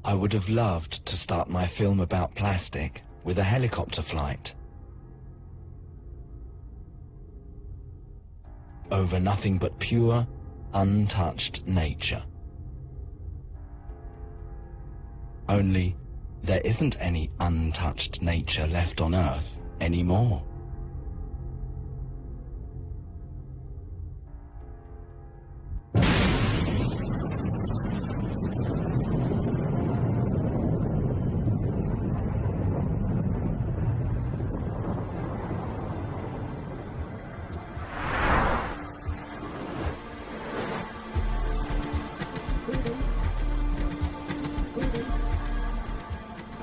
I would have loved to start my film about plastic with a helicopter flight over nothing but pure, untouched nature. Only there isn't any untouched nature left on Earth anymore.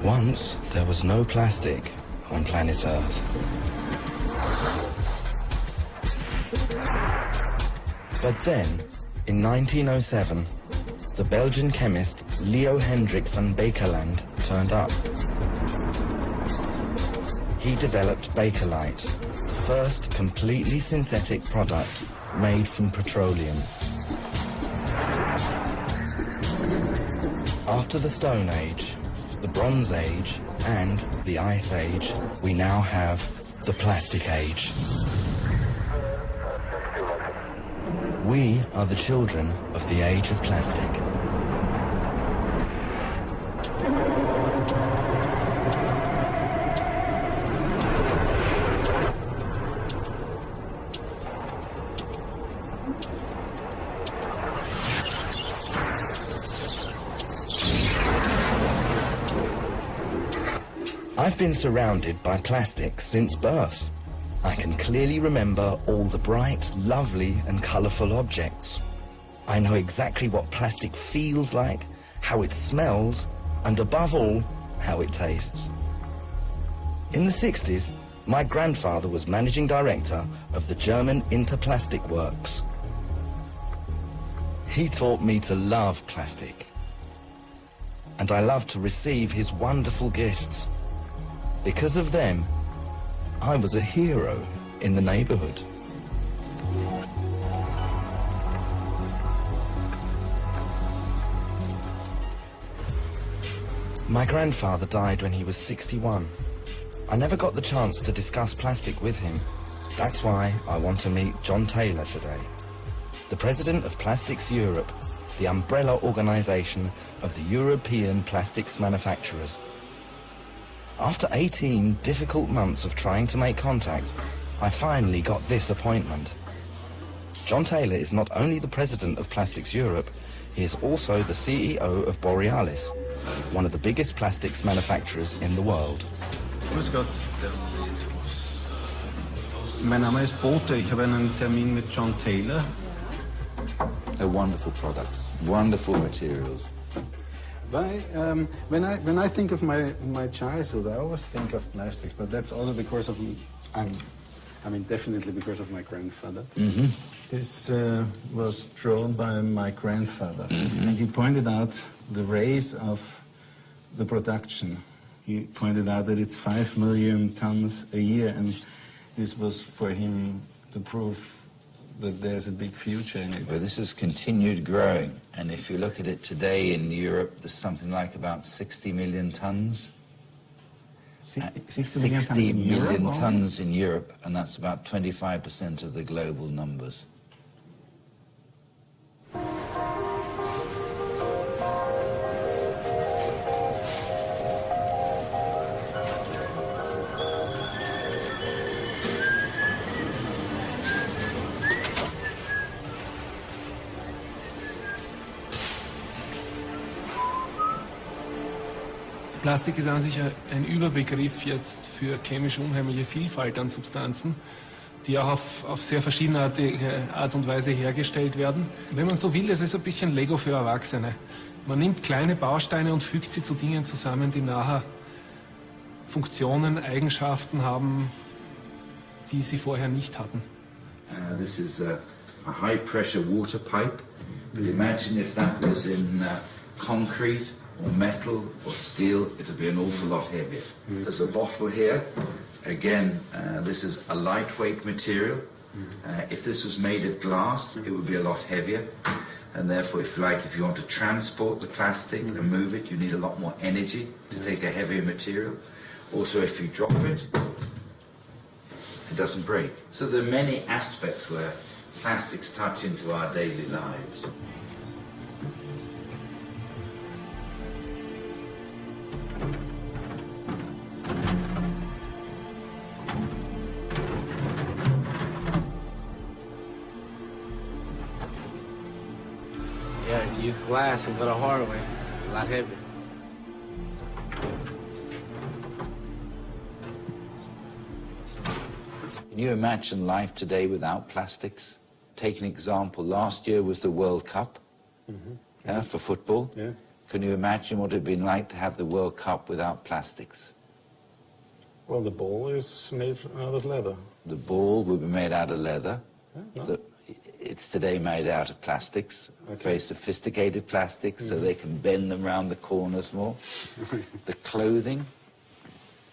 Once there was no plastic on planet Earth. But then, in 1907, the Belgian chemist Leo Hendrik van Baekeland turned up. He developed Bakelite, the first completely synthetic product made from petroleum. After the Stone Age, the Bronze Age and the Ice Age, we now have the Plastic Age. We are the children of the age of plastic. I've been surrounded by plastic since birth. I can clearly remember all the bright, lovely and colourful objects. I know exactly what plastic feels like, how it smells, and above all, how it tastes. In the 60s, my grandfather was managing director of the German Interplastic Works. He taught me to love plastic, and I loved to receive his wonderful gifts. Because of them, I was a hero in the neighborhood. My grandfather died when he was 61. I never got the chance to discuss plastic with him. That's why I want to meet John Taylor today, the president of Plastics Europe, the umbrella organization of the European plastics manufacturers. After 18 difficult months of trying to make contact, I finally got this appointment. John Taylor is not only the president of Plastics Europe, he is also the CEO of Borealis, one of the biggest plastics manufacturers in the world. Grüß Gott. Mein Name ist Bote. Ich habe einen Termin mit John Taylor. They're wonderful products, wonderful materials. When I think of my childhood, I always think of plastics, but that's also because of, definitely because of my grandfather. Mm-hmm. This was drawn by my grandfather, and he pointed out the rise of the production. He pointed out that it's 5 million tons a year, and this was for him the proof that there's a big future in it. Well, this has continued growing, and if you look at it today in Europe, there's something like about 60 million tons. 60 million tons in Europe, and that's about 25% of the global numbers. Plastik ist an sich ein Überbegriff jetzt für chemisch unheimliche Vielfalt an Substanzen, die auch auf sehr verschiedenartige Art und Weise hergestellt werden. Wenn man so will, es ist ein bisschen Lego für Erwachsene. Man nimmt kleine Bausteine und fügt sie zu Dingen zusammen, die nachher Funktionen, Eigenschaften haben, die sie vorher nicht hatten. This is a high-pressure water pipe. But imagine if that was in concrete, or metal or steel, it would be an awful lot heavier. There's a bottle here. Again, this is a lightweight material. If this was made of glass, it would be a lot heavier. and therefore, if you like, if you want to transport the plastic and move it, you need a lot more energy to take a heavier material. Also, if you drop it, it doesn't break. So there are many aspects where plastics touch into our daily lives. Yeah, you use glass and go the hard way. A lot heavier. Can you imagine life today without plastics? Take an example. Last year was the World Cup for football. Yeah. Can you imagine what it would have been like to have the World Cup without plastics? Well, the ball is made out of leather. The ball would be made out of leather. Yeah, no. It's today made out of plastics, Okay. very sophisticated plastics, so they can bend them around the corners more. The clothing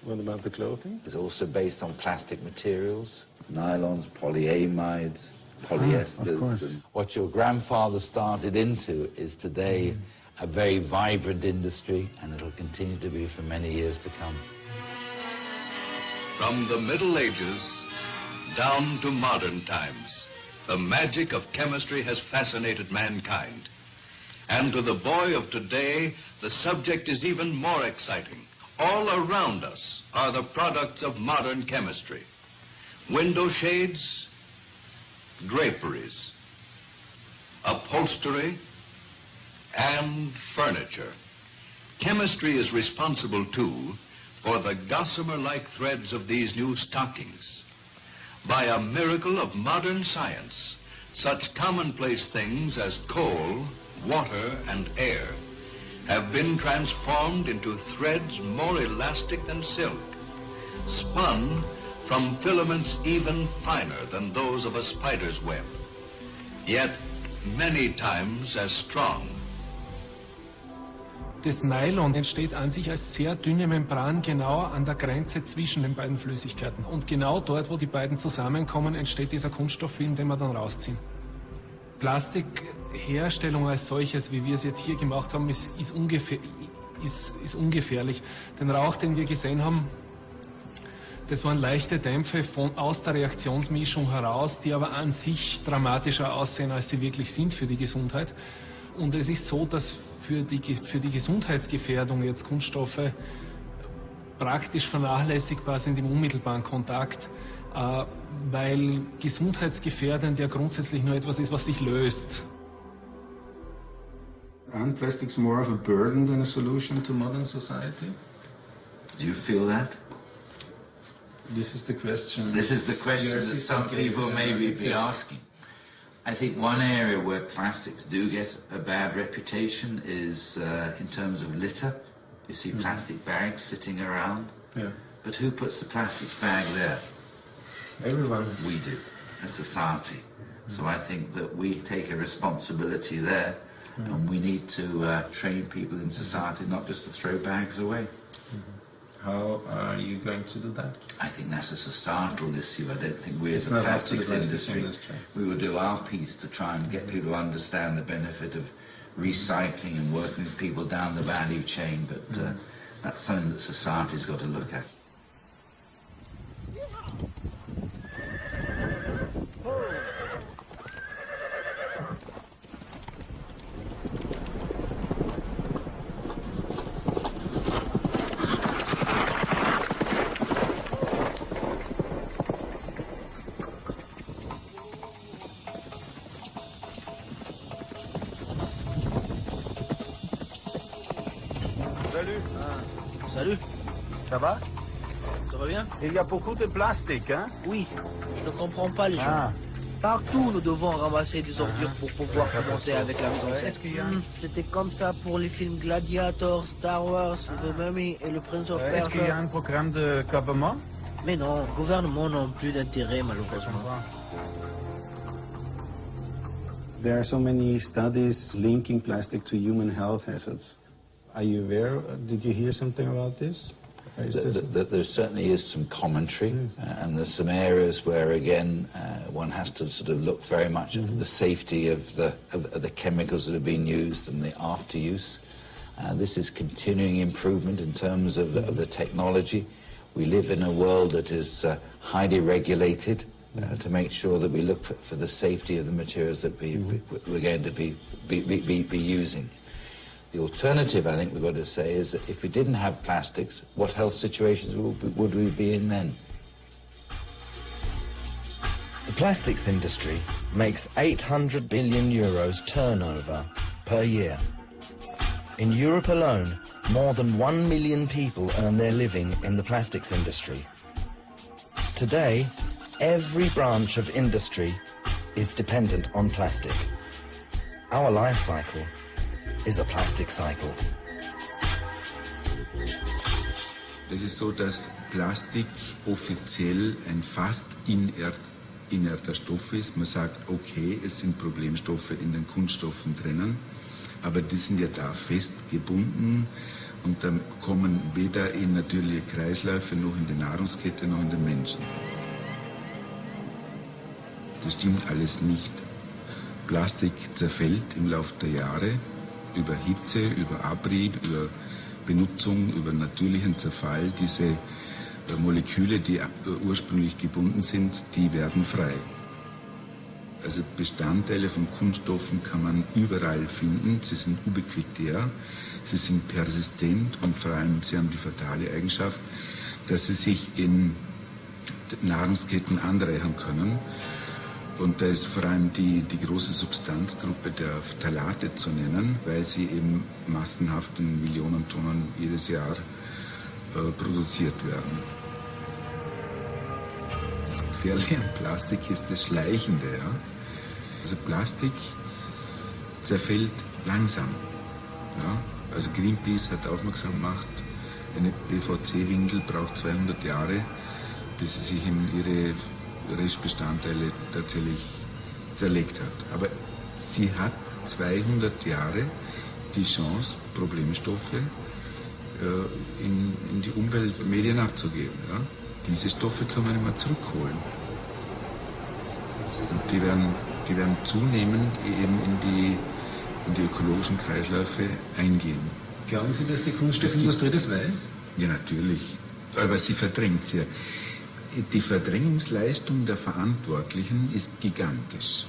What about the clothing? is also based on plastic materials, nylons, polyamides, polyesters. of course. And what your grandfather started into is today a very vibrant industry, and it'll continue to be for many years to come. From the Middle Ages down to modern times, the magic of chemistry has fascinated mankind. And to the boy of today, the subject is even more exciting. All around us are the products of modern chemistry. Window shades, draperies, upholstery, and furniture. Chemistry is responsible, too, for the gossamer-like threads of these new stockings. By a miracle of modern science, such commonplace things as coal, water, and air have been transformed into threads more elastic than silk, spun from filaments even finer than those of a spider's web, yet many times as strong. Das Nylon entsteht an sich als sehr dünne Membran genau an der Grenze zwischen den beiden Flüssigkeiten. Und genau dort, wo die beiden zusammenkommen, entsteht dieser Kunststofffilm, den wir dann rausziehen. Plastikherstellung als solches, wie wir es jetzt hier gemacht haben, ist ungefährlich. Den Rauch, den wir gesehen haben, das waren leichte Dämpfe aus der Reaktionsmischung heraus, die aber an sich dramatischer aussehen, als sie wirklich sind für die Gesundheit. Und es ist so, dass für die Gesundheitsgefährdung jetzt Kunststoffe praktisch vernachlässigbar sind im unmittelbaren Kontakt, weil gesundheitsgefährdend ja grundsätzlich nur etwas ist, was sich löst. Aren't plastics more of a burden than a solution to modern society? Do you feel that? This is the question. This is the question that some people may be asking. I think one area where plastics do get a bad reputation is in terms of litter. You see plastic bags sitting around. Yeah. But who puts the plastics bag there? Everyone. We do, as society. So I think that we take a responsibility there, and we need to train people in society not just to throw bags away. How are you going to do that? I think that's a societal issue. I don't think we It's as a not up to the plastics plastics industry, industry. we will do our piece to try and get people to understand the benefit of recycling and working with people down the value chain, but that's something that society's got to look at. Salut. Salut, Ça va? ça va bien? Il y a beaucoup de plastique, hein? Oui, je ne comprends pas les gens. Ah. Partout, nous devons ramasser des ordures pour pouvoir commenter avec la mise en scène. Est-ce qu'il y a C'était comme ça pour les films Gladiator, Star Wars, The Mummy et le Prince of Est-ce qu'il y a Persia. un programme de gouvernement? Mais non, le gouvernement n'a plus d'intérêt, malheureusement. There are so many studies linking plastic to human health hazards. Are you aware? Did you hear something about this? There certainly is some commentary, and there's some areas where, again, one has to sort of look very much at the safety of the chemicals that have been used and the after use. This is continuing improvement in terms of the technology. We live in a world that is highly regulated to make sure that we look for the safety of the materials that we're going to be using. The alternative, I think we've got to say, is that if we didn't have plastics, what health situations would we be in then? The plastics industry makes 800 billion euros turnover per year. In Europe alone, more than 1 million people earn their living in the plastics industry. Today, every branch of industry is dependent on plastic. Our life cycle is a plastic cycle. Es ist so, dass Plastik offiziell ein fast inerter Stoff ist. Man sagt, okay, es sind Problemstoffe in den Kunststoffen drinnen, aber die sind ja da festgebunden und dann kommen weder in natürliche Kreisläufe noch in die Nahrungskette noch in den Menschen. Das stimmt alles nicht. Plastik zerfällt im Laufe der Jahre über Hitze, über Abrieb, über Benutzung, über natürlichen Zerfall. Diese Moleküle, die ursprünglich gebunden sind, die werden frei. Also Bestandteile von Kunststoffen kann man überall finden. Sie sind ubiquitär, sie sind persistent und vor allem sie haben die fatale Eigenschaft, dass sie sich in Nahrungsketten anreichern können. Und da ist vor allem die große Substanzgruppe der Phthalate zu nennen, weil sie eben massenhaft in Millionen Tonnen jedes Jahr produziert werden. Das Gefährliche an Plastik ist das Schleichende. Ja? Also Plastik zerfällt langsam. Ja? Also Greenpeace hat aufmerksam gemacht, eine PVC-Windel braucht 200 Jahre, bis sie sich in ihre Restbestandteile tatsächlich zerlegt hat. Aber sie hat 200 Jahre die Chance, Problemstoffe in die Umweltmedien abzugeben. Ja? Diese Stoffe können wir nicht mehr zurückholen. Und die werden zunehmend eben in die ökologischen Kreisläufe eingehen. Glauben Sie, dass die Kunststoffindustrie das weiß? Ja, natürlich. Aber sie verdrängt es ja. Die Verdrängungsleistung der Verantwortlichen ist gigantisch.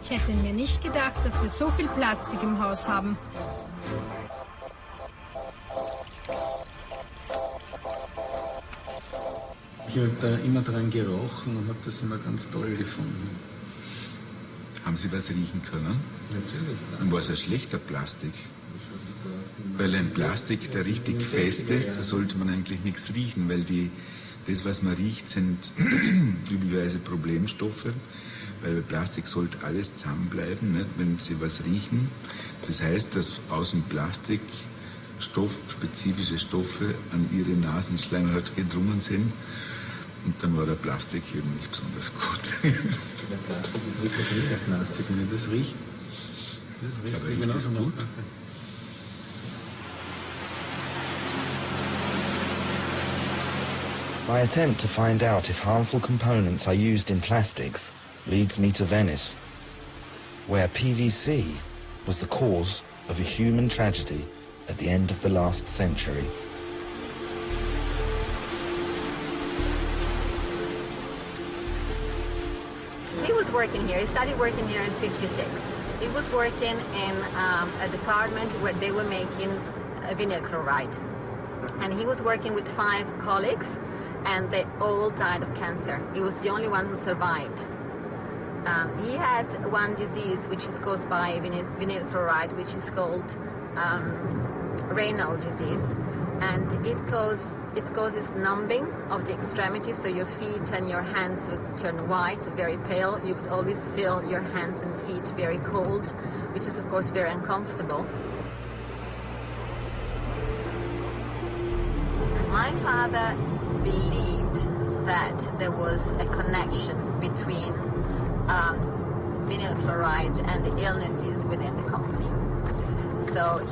Ich hätte mir nicht gedacht, dass wir so viel Plastik im Haus haben. Ich habe da immer dran gerochen und habe das immer ganz toll gefunden. Haben Sie was riechen können? Natürlich. Und war es ein schlechter Plastik? Weil ein Plastik, der richtig fest ist, da sollte man eigentlich nichts riechen, weil das, was man riecht, sind üblicherweise Problemstoffe. Weil bei Plastik sollte alles zusammenbleiben, nicht? Wenn Sie was riechen. Das heißt, dass aus dem Plastik spezifische Stoffe an Ihre Nasenschleimhaut gedrungen sind. Und dann war der Plastik eben nicht besonders gut. Der Plastik ist wirklich weniger Plastik, wenn ihr das riecht. Das riecht aber riecht das gut? My attempt to find out if harmful components are used in plastics leads me to Venice, where PVC was the cause of a human tragedy at the end of the last century. He was working here. He started working here in '56. He was working in a department where they were making vinyl chloride. And he was working with 5 colleagues, and they all died of cancer. He was the only one who survived. He had one disease which is caused by vinyl chloride, which is called Raynaud disease, and it causes numbing of the extremities, so your feet and your hands would turn white, very pale. You would always feel your hands and feet very cold, which is of course very uncomfortable. My father believed that there was a connection between vinyl chloride and the illnesses within the company. So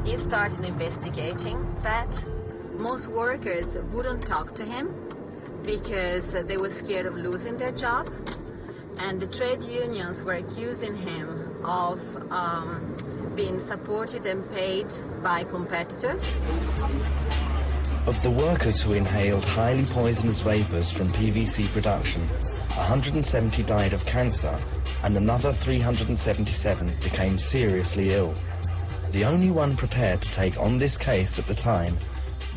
he started investigating that. Most workers wouldn't talk to him because they were scared of losing their job, and the trade unions were accusing him of being supported and paid by competitors. Of the workers who inhaled highly poisonous vapours from PVC production, 170 died of cancer and another 377 became seriously ill. The only one prepared to take on this case at the time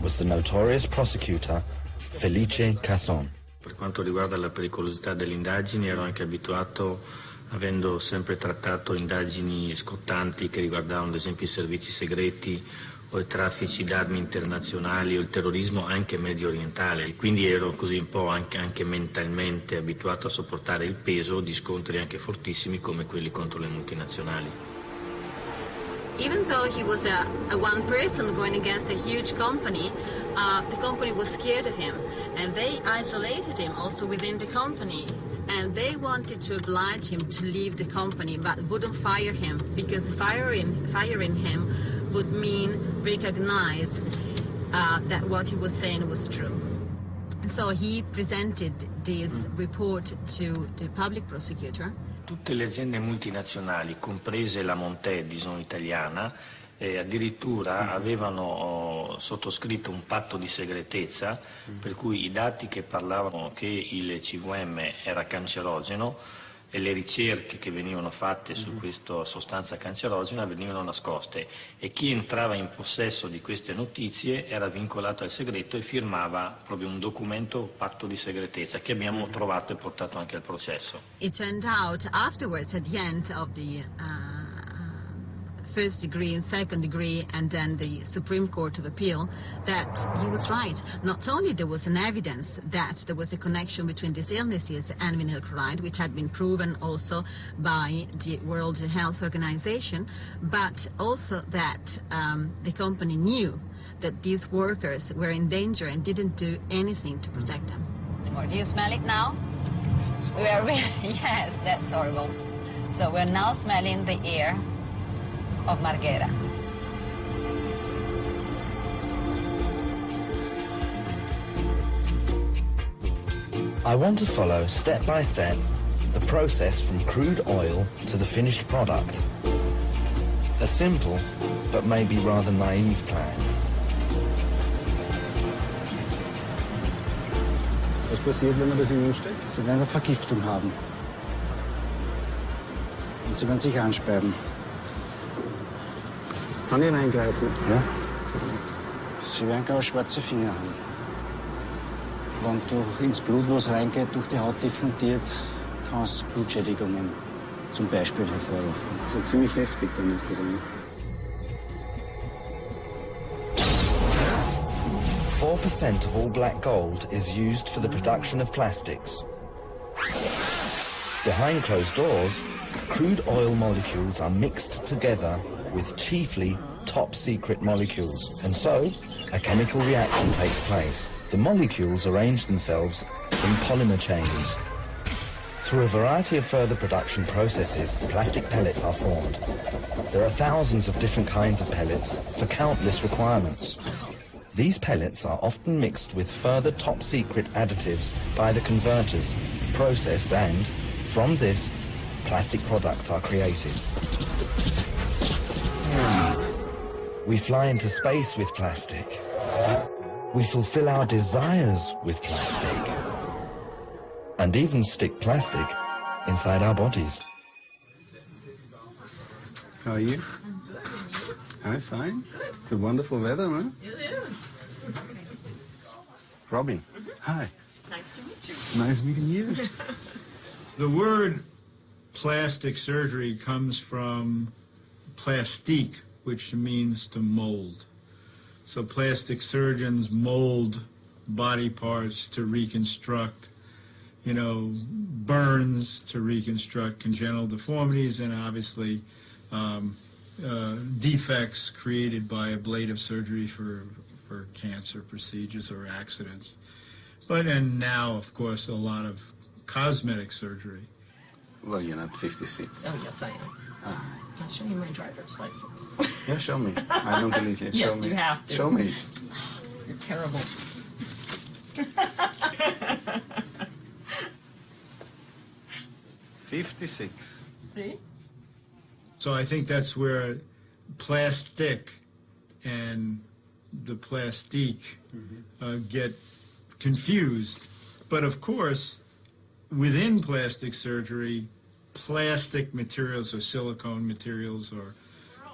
was the notorious prosecutor Felice Casson. Per quanto riguarda la pericolosità delle indagini, ero anche abituato, avendo sempre trattato indagini scottanti che riguardavano ad esempio i servizi segreti o i traffici d'armi internazionali o il terrorismo anche medio orientale, quindi ero così un po' anche mentalmente abituato a sopportare il peso di scontri anche fortissimi come quelli contro le multinazionali. Even though he was a one person going against a huge company, the company was scared of him, and they isolated him also within the company. And they wanted to oblige him to leave the company, but wouldn't fire him, because firing him would mean recognize that what he was saying was true. So he presented this report to the public prosecutor. Tutte le aziende multinazionali, comprese la Monte Edison italiana, addirittura avevano sottoscritto un patto di segretezza per cui i dati che parlavano che il CVM era cancerogeno e le ricerche che venivano fatte su questa sostanza cancerogena venivano nascoste, e chi entrava in possesso di queste notizie era vincolato al segreto e firmava proprio un documento patto di segretezza che abbiamo trovato e portato anche al processo. It turned out afterwards, at the end of the first degree and second degree and then the Supreme Court of Appeal, that he was right. Not only there was an evidence that there was a connection between these illnesses and vinyl chloride, which had been proven also by the World Health Organization, but also that the company knew that these workers were in danger and didn't do anything to protect them. Do you smell it now? Yes, that's horrible. So we're now smelling the air of Marghera. I want to follow step by step the process from crude oil to the finished product. A simple, but maybe rather naive plan. Was passiert, wenn man das im Mund steckt? Sie werden eine Vergiftung haben. Und Sie werden sich ansperren. Kann ich reingreifen? Ja. Sie werden graue schwarze Finger haben. Wenn ins Blut was reingeht, durch die Haut diffundiert, kann es Blutschädigungen zum Beispiel hervorrufen. Also ziemlich heftig, dann ist das eigentlich. 4% of all black gold is used for the production of plastics. Behind closed doors, crude oil molecules are mixed together with chiefly top-secret molecules, and so a chemical reaction takes place. The molecules arrange themselves in polymer chains. Through a variety of further production processes, plastic pellets are formed. There are thousands of different kinds of pellets for countless requirements. These pellets are often mixed with further top-secret additives by the converters, processed, and, from this, plastic products are created. We fly into space with plastic. We fulfill our desires with plastic. And even stick plastic inside our bodies. How are you? I'm fine. It's a wonderful weather, no? It is. Robin, hi. Nice to meet you. Nice meeting you. The word plastic surgery comes from plastique, which means to mold. So plastic surgeons mold body parts to reconstruct, you know, burns, to reconstruct congenital deformities, and obviously defects created by ablative surgery for cancer procedures or accidents. And now, of course, a lot of cosmetic surgery. Well, you're not 56. Oh, yes, I am. I'll show you my driver's license. Yeah, show me. I don't believe you. Yes, show me. you have to. Show me. You're terrible. 56. See? So I think that's where plastic and the plastique get confused. But of course, within plastic surgery, plastic materials or silicone materials or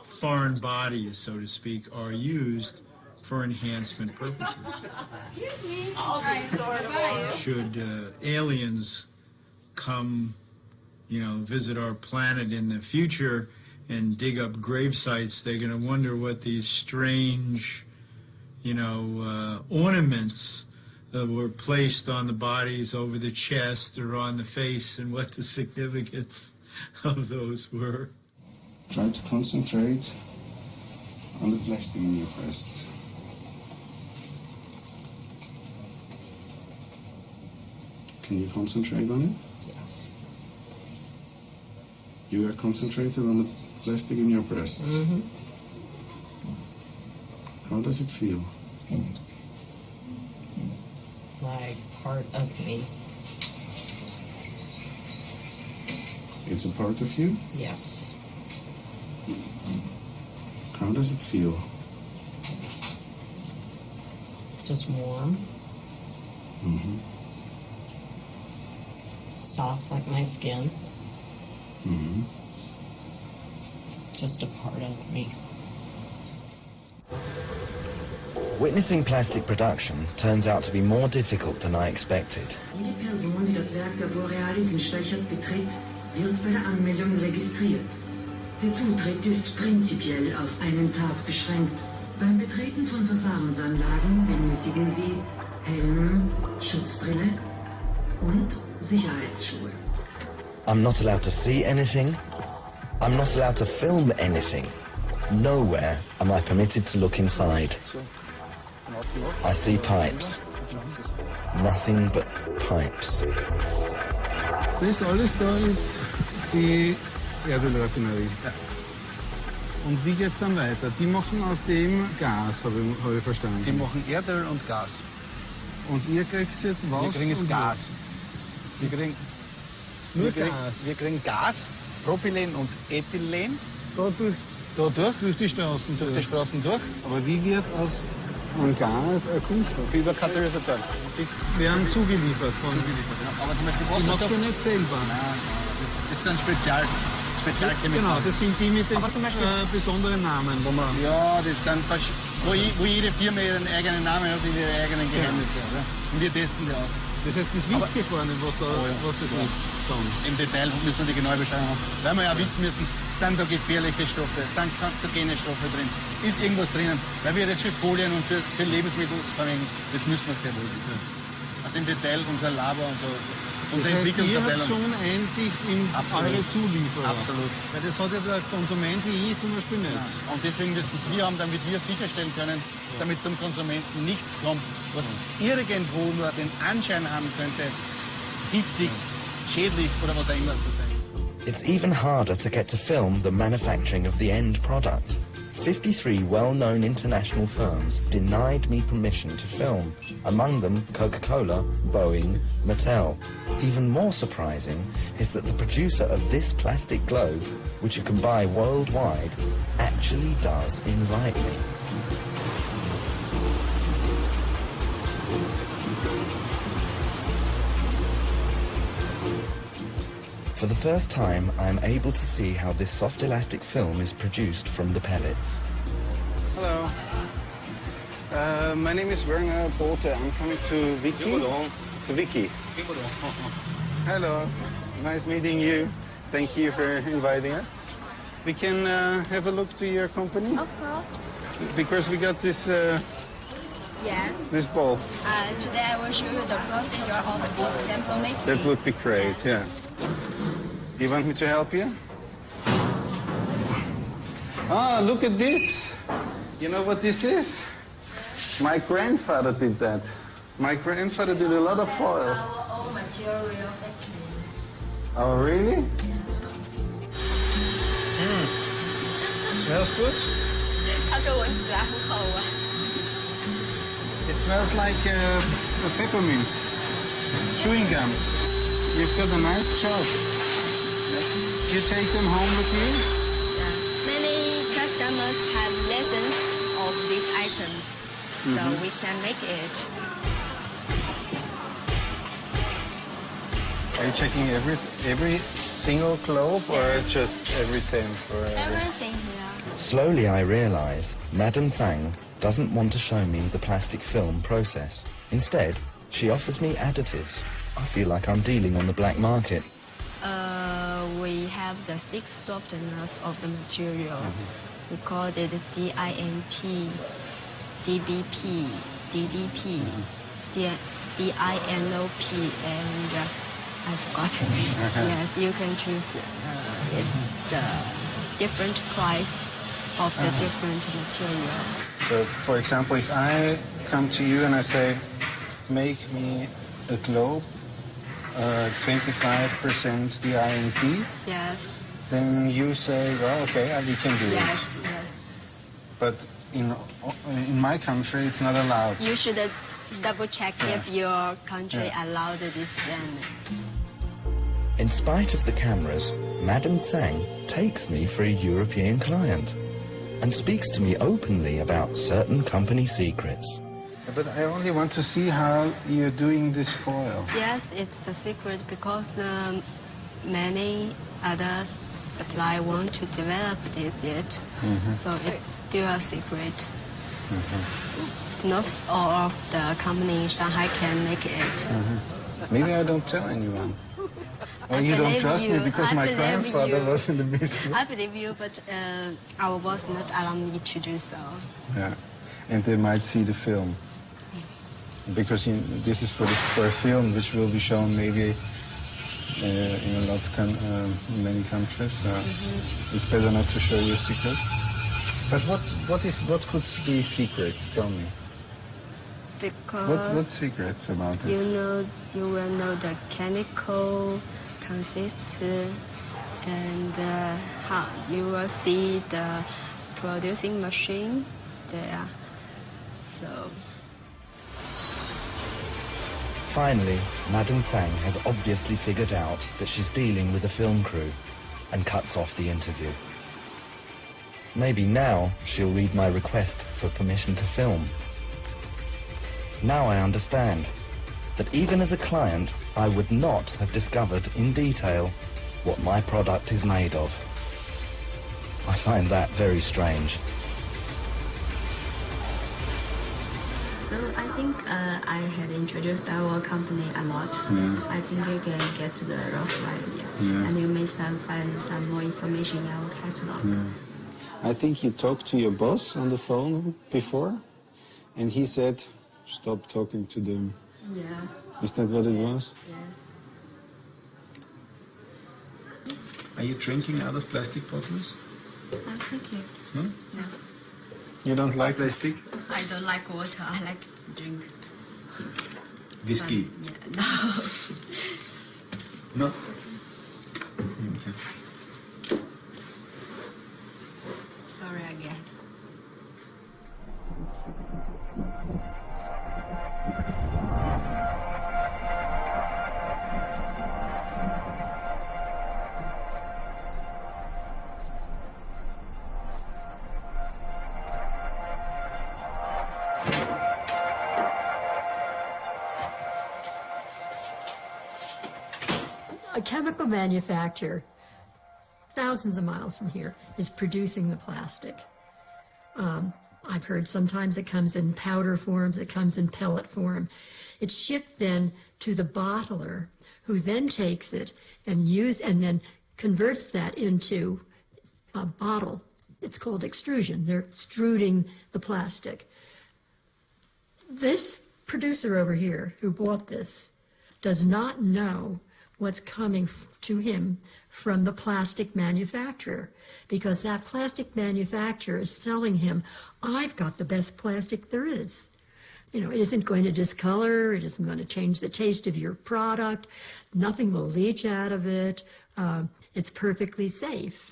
foreign bodies, so to speak, are used for enhancement purposes. Excuse me. All this sort of. Should aliens come, you know, visit our planet in the future and dig up grave sites, they're going to wonder what these strange, you know, ornaments that were placed on the bodies over the chest or on the face, and what the significance of those were. Try to concentrate on the plastic in your breasts. Can you concentrate on it? Yes. You are concentrated on the plastic in your breasts. Mm-hmm. How does it feel? Like part of me. It's a part of you? Yes. How does it feel? Just warm. Mm-hmm. Soft like my skin. Mm-hmm. Just a part of me. Witnessing plastic production turns out to be more difficult than I expected. Jede Person, die das Werk der Borealis in Stechert betritt, wird bei der Anmeldung registriert. Der Zutritt ist prinzipiell auf einen Tag beschränkt. Beim Betreten von Verfahrensanlagen benötigen Sie Helm, Schutzbrille und Sicherheitsschuhe. I'm not allowed to see anything. I'm not allowed to film anything. Nowhere am I permitted to look inside. I see pipes. Nothing but pipes. Das alles da ist die Erdölraffinerie. Ja. Und wie geht's dann weiter? Die machen aus dem Gas, habe ich verstanden. Die machen Erdöl und Gas. Und ihr kriegt jetzt was? Wir kriegen das und Gas. Wir kriegen nur Gas. Wir kriegen Gas, Propylen und Ethylen. Durch die Straßen durch. Die Straßen durch. Aber wie wird aus einem Gas ein Kunststoff? Über Katalysatoren. Die werden zugeliefert. Zugeliefert, ja. Aber zum Beispiel Wasserstoff... Die macht ihr nicht selber? Nein, das sind Spezialchemikalien. Genau, das sind die mit den besonderen Namen. Ja, das sind wo jede Firma ihren eigenen Namen hat und ihre eigenen Geheimnisse. Ja. Und wir testen die aus. Das heißt, das wisst ihr gar nicht, was das ist. Schon. Im Detail müssen wir die genaue Beschreibung haben. Weil wir ja wissen müssen, sind da gefährliche Stoffe, sind kanzerogene Stoffe drin, ist irgendwas drinnen. Weil wir das für Folien und für Lebensmittel verwenden, das müssen wir sehr wohl wissen. Also im Detail unser Labor und so. Das heißt, ihr habt schon Einsicht in eure Zulieferer. Absolut. Weil das hat ja der Konsument wie ich zum Beispiel nicht. Ja. Und deswegen müssen es wir haben, damit wir sicherstellen können, damit zum Konsumenten nichts kommt, was irgendwo nur den Anschein haben könnte, giftig, schädlich oder was auch immer zu sein. It's even harder to get to film the manufacturing of the end product. 53 well-known international firms denied me permission to film, among them Coca-Cola, Boeing, Mattel. Even more surprising is that the producer of this plastic globe, which you can buy worldwide, actually does invite me. For the first time, I am able to see how this soft elastic film is produced from the pellets. Hello. My name is Werner Bote. I'm coming to Vicky. To Vicky. Hello. Nice meeting you. Thank you for inviting us. We can have a look to your company? Of course. Because we got this Yes. this ball. Today I will show you the procedure of this sample making. That would be great, yeah. You want me to help you? Ah, look at this. You know what this is? My grandfather did that. My grandfather did a lot of foils. Our own material factory. Oh, really? Smells good? 他说闻起来很好闻。 It smells like a peppermint. Chewing gum. You've got a nice job. You take them home with you? Many customers have lessons of these items, so we can make it. Are you checking every single globe or just everything? Everything here. Slowly I realize Madame Sang doesn't want to show me the plastic film process. Instead, she offers me additives. I feel like I'm dealing on the black market. We have the 6 softeners of the material. We call it DINP, DBP, DDP, DINOP, and I forgot. Yes, you can choose. It's the different price of the different material. So, for example, if I come to you and I say, make me a globe, 25% DINP, yes, then you say, well, okay, we can do it. yes, yes. But in my country, it's not allowed. You should double check if your country allowed this then. In spite of the cameras, Madame Tsang takes me for a European client and speaks to me openly about certain company secrets. But I only want to see how you're doing this foil. Yes, it's the secret because many other suppliers want to develop this yet, so it's still a secret. Not all of the company in Shanghai can make it. Maybe I don't tell anyone. Or you don't trust me because my grandfather was in the business. I believe you, but our boss not allow me to do so. Yeah, and they might see the film. Because this is for a film which will be shown maybe in many countries. So it's better not to show you secrets. But what could be secret? Tell me. Because what's secret about it? You will know the chemical consist and how you will see the producing machine there. So. Finally, Madame Tsang has obviously figured out that she's dealing with a film crew and cuts off the interview. Maybe now she'll read my request for permission to film. Now I understand that even as a client, I would not have discovered in detail what my product is made of. I find that very strange. So I think I had introduced our company a lot. I think you can get the rough idea. And you may find some more information in our catalog. I think you talked to your boss on the phone before, and he said, stop talking to them. Yeah. Is that what it was? Yes. Are you drinking out of plastic bottles? No, thank you. No? No. You don't like plastic? I don't like water. I like to drink. Whiskey? No. No? Okay. Sorry again. A chemical manufacturer, thousands of miles from here, is producing the plastic. I've heard sometimes it comes in powder forms, it comes in pellet form. It's shipped then to the bottler, who then takes it and then converts that into a bottle. It's called extrusion. They're extruding the plastic. This producer over here who bought this does not know what's coming to him from the plastic manufacturer, because that plastic manufacturer is telling him, I've got the best plastic there is. You know, it isn't going to discolor, it isn't going to change the taste of your product, nothing will leach out of it, it's perfectly safe.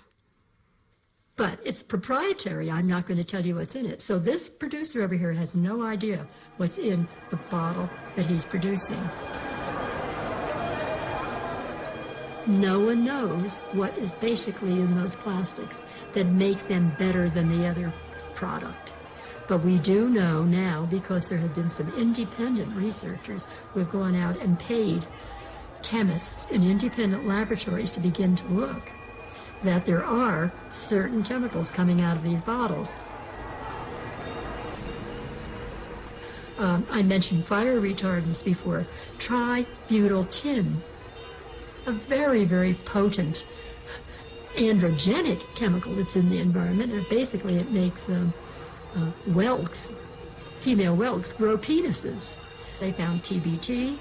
But it's proprietary, I'm not going to tell you what's in it. So this producer over here has no idea what's in the bottle that he's producing. No one knows what is basically in those plastics that make them better than the other product. But we do know now, because there have been some independent researchers who have gone out and paid chemists in independent laboratories to begin to look, that there are certain chemicals coming out of these bottles. I mentioned fire retardants before. Tributyl tin, a very, very potent androgenic chemical that's in the environment. And basically, it makes whelks, female whelks, grow penises. They found TBT,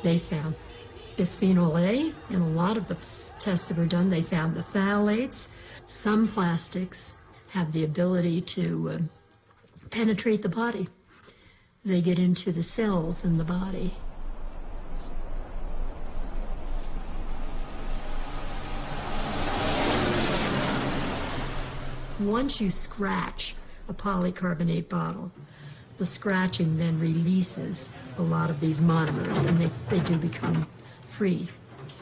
they found bisphenol A. In a lot of the tests that were done, they found the phthalates. Some plastics have the ability to penetrate the body. They get into the cells in the body. Once you scratch a polycarbonate bottle, the scratching then releases a lot of these monomers, and they do become free.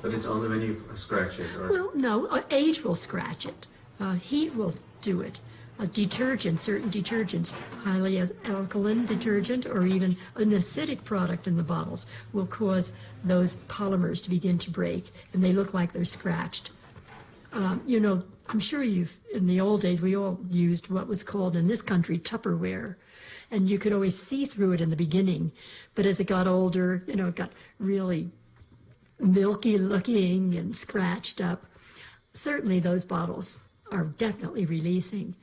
But it's only when you scratch it? Or? Well, no, age will scratch it. Heat will do it. Detergent, certain detergents, highly alkaline detergent, or even an acidic product in the bottles will cause those polymers to begin to break, and they look like they're scratched. You know, I'm sure in the old days, we all used what was called in this country Tupperware, and you could always see through it in the beginning. But as it got older, you know, it got really milky looking and scratched up. Certainly those bottles are definitely releasing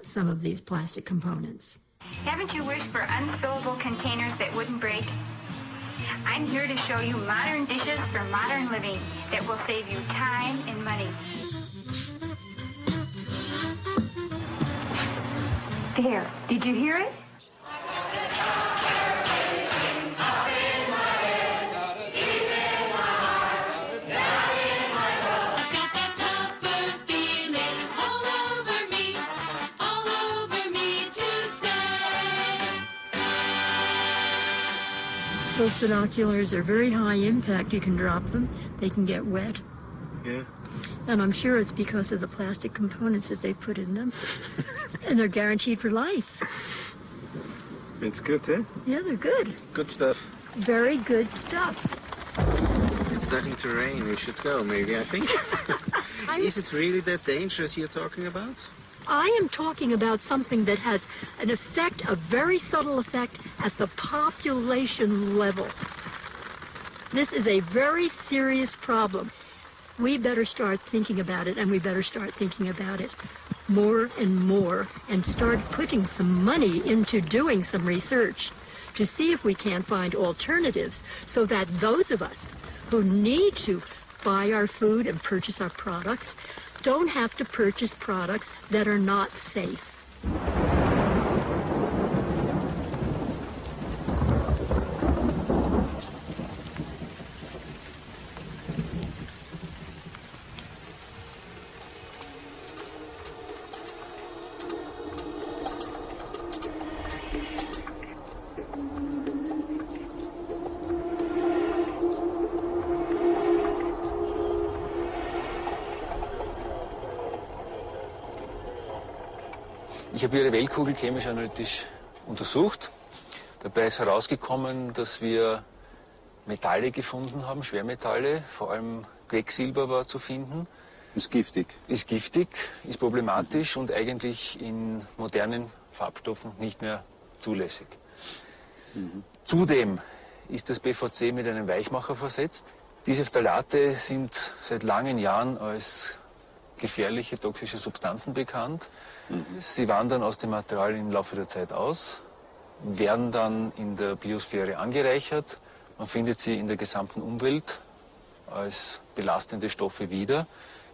some of these plastic components. Haven't you wished for unfillable containers that wouldn't break? I'm here to show you modern dishes for modern living that will save you time and money. There, did you hear it? Those binoculars are very high impact. You can drop them, they can get wet. Yeah. And I'm sure it's because of the plastic components that they put in them. And they're guaranteed for life. It's good, eh? Yeah, they're good. Good stuff. Very good stuff. It's starting to rain. We should go, maybe, I think. Is it really that dangerous you're talking about? I am talking about something that has an effect, a very subtle effect, at the population level. This is a very serious problem. We better start thinking about it, and we better start thinking about it more and more, and start putting some money into doing some research to see if we can find alternatives so that those of us who need to buy our food and purchase our products don't have to purchase products that are not safe. Ich habe Ihre Weltkugel chemisch analytisch untersucht. Dabei ist herausgekommen, dass wir Metalle gefunden haben, Schwermetalle, vor allem Quecksilber war zu finden. Ist giftig. Ist giftig, ist problematisch und eigentlich in modernen Farbstoffen nicht mehr zulässig. Zudem ist das PVC mit einem Weichmacher versetzt. Diese Phthalate sind seit langen Jahren als gefährliche toxische Substanzen bekannt. Sie wandern aus dem Material im Laufe der Zeit aus, werden dann in der Biosphäre angereichert. Man findet sie in der gesamten Umwelt als belastende Stoffe wieder,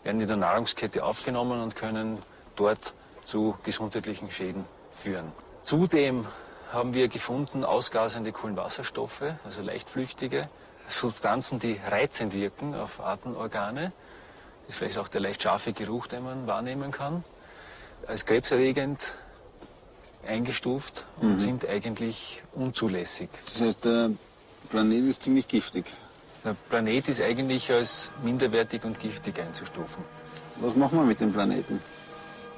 werden in der Nahrungskette aufgenommen und können dort zu gesundheitlichen Schäden führen. Zudem haben wir gefunden ausgasende Kohlenwasserstoffe, also leichtflüchtige Substanzen, die reizend wirken auf Atemorgane. Das ist vielleicht auch der leicht scharfe Geruch, den man wahrnehmen kann. Als krebserregend eingestuft und sind eigentlich unzulässig. Das heißt, der Planet ist ziemlich giftig. Der Planet ist eigentlich als minderwertig und giftig einzustufen. Was machen wir mit dem Planeten?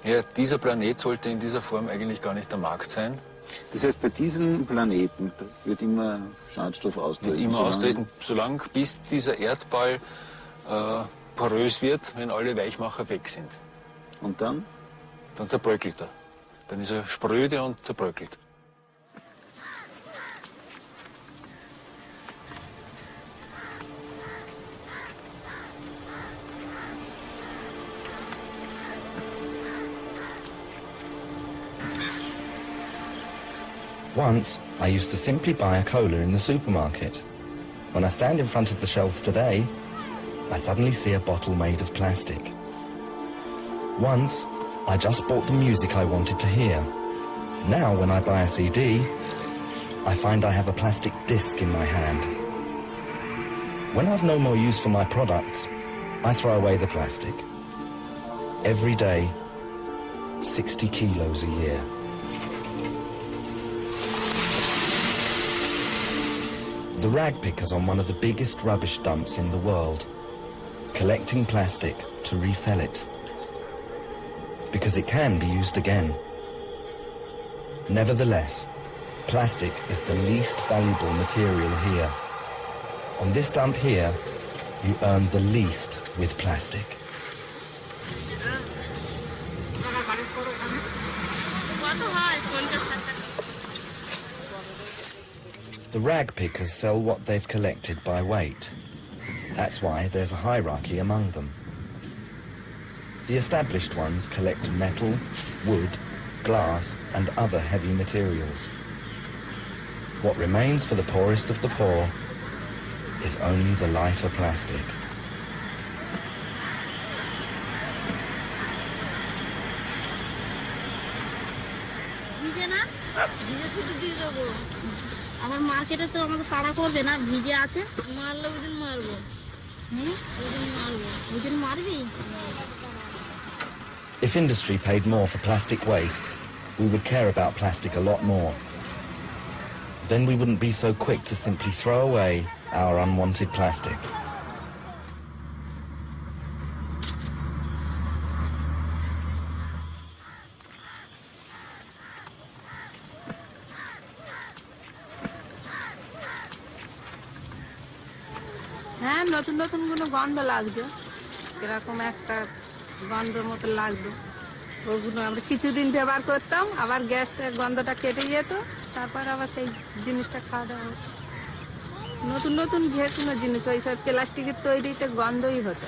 Ja, dieser Planet sollte in dieser Form eigentlich gar nicht am Markt sein. Das heißt, bei diesem Planeten wird immer Schadstoff austreten? Wird immer austreten, solange bis dieser Erdball porös wird, wenn alle Weichmacher weg sind. Und dann? Dann zerbröckelt er. Dann ist er spröde und zerbröckelt. Once, I used to simply buy a cola in the supermarket. When I stand in front of the shelves today, I suddenly see a bottle made of plastic. Once, I just bought the music I wanted to hear. Now, when I buy a CD, I find I have a plastic disc in my hand. When I've no more use for my products, I throw away the plastic. Every day, 60 kilos a year. The rag pickers on one of the biggest rubbish dumps in the world, collecting plastic to resell it. Because it can be used again. Nevertheless, plastic is the least valuable material here. On this dump here, you earn the least with plastic. The rag pickers sell what they've collected by weight. That's why there's a hierarchy among them. The established ones collect metal, wood, glass and other heavy materials. What remains for the poorest of the poor is only the lighter plastic. আমার মার্কেটে তো আমাকে তাড়া করবে না ভিজে আছে মারলে ওদিন মারবো ওদিন মারবো ওদিন মারবি If industry paid more for plastic waste, we would care about plastic a lot more. Then we wouldn't be so quick to simply throw away our unwanted plastic. হ্যাঁ নতুন নতুন কোনো গন্ধ লাগছে এরকম একটা গন্ধ মতো লাগতো ওগুলো আমরা কিছুদিন ব্যবহার করতাম আবার গ্যাসটা গন্ধটা কেটে যেত তারপর আবার সেই জিনিসটা খাওয়া দাওয়া হতো নতুন নতুন যে কোনো জিনিস ওই সব প্লাস্টিকের তৈরিতে গন্ধই হতো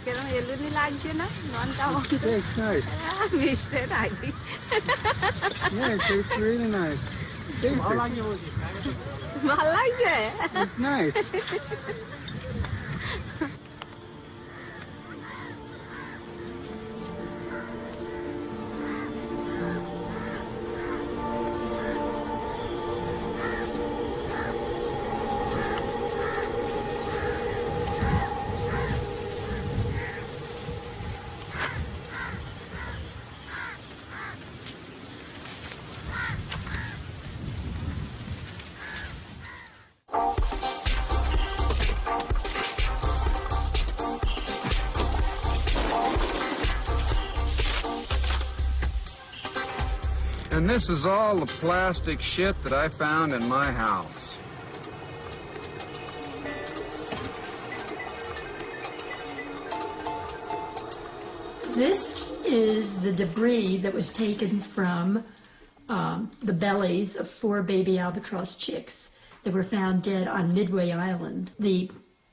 কেরম এলুনি লাগছে না ননটা মিষ্টি রাখি Yeah, it tastes really nice. Taste it. ভালো লাগছে It's nice. And this is all the plastic shit that I found in my house. This is the debris that was taken from the bellies of 4 baby albatross chicks that were found dead on Midway Island. The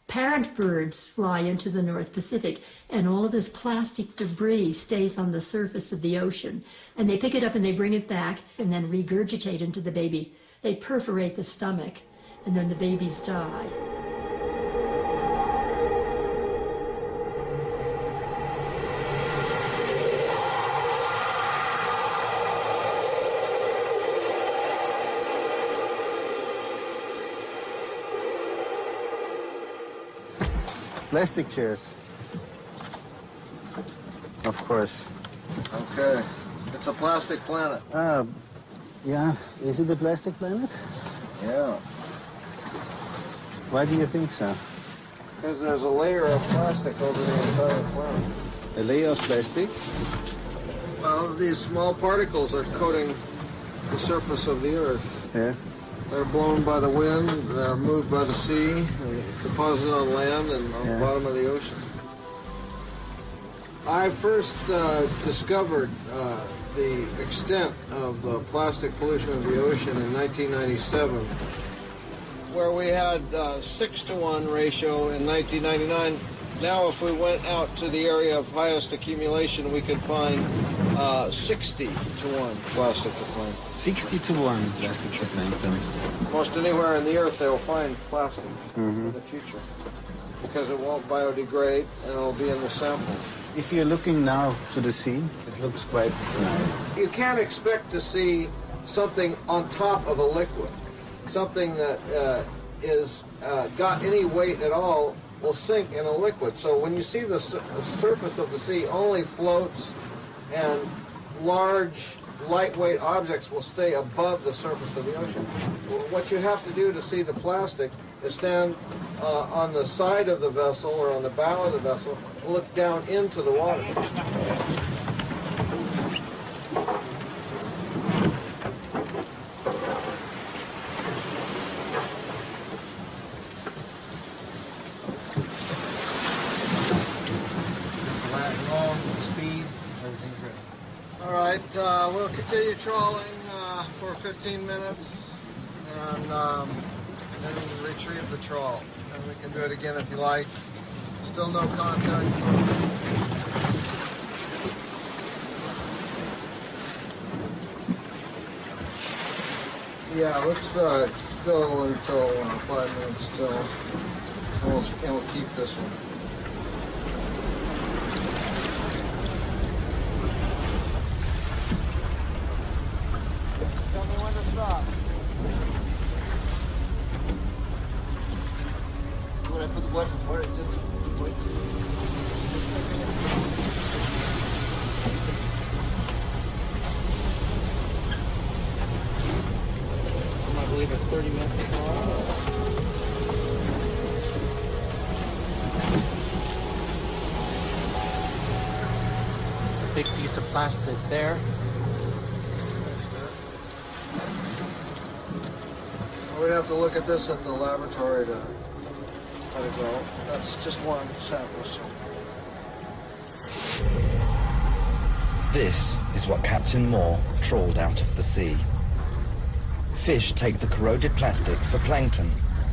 parent birds fly into the North Pacific, and all of this plastic debris stays on the surface of the ocean. And they pick it up and they bring it back and then regurgitate into the baby. They perforate the stomach, and then the babies die. Plastic chairs. Of course. Okay. It's a plastic planet. Yeah. Is it a plastic planet? Yeah. Why do you think so? Because there's a layer of plastic over the entire planet. A layer of plastic? Well, these small particles are coating the surface of the Earth. Yeah. They're blown by the wind, they're moved by the sea, deposited on land and on the bottom of the ocean. I first discovered the extent of the plastic pollution of the ocean in 1997, where we had 6-to-1 ratio in 1999. Now if we went out to the area of highest accumulation, we could find 60-to-1 plastic to plankton. 60-to-1 plastic to plankton. Most anywhere in the earth they will find plastic in the future because it won't biodegrade and it'll be in the sample. If you're looking now to the sea, it looks quite nice. You can't expect to see something on top of a liquid. Something that is got any weight at all will sink in a liquid. So when you see the surface of the sea only floats and large lightweight objects will stay above the surface of the ocean. What you have to do to see the plastic is stand on the side of the vessel or on the bow of the vessel, look down into the water. Speed, everything's ready. All right, we'll continue trawling for 15 minutes and then we'll retrieve the trawl. And we can do it again if you like. Still no contact. Yeah, let's go until 5 minutes till, and we'll keep this one. Tell me when to stop. When I put the button for it, just wait. I believe it's 30 minutes. Big piece of plastic there. We'd have to look at this at the laboratory to let it go. That's just one sample. So. This is what Captain Moore trawled out of the sea. Fish take the corroded plastic for plankton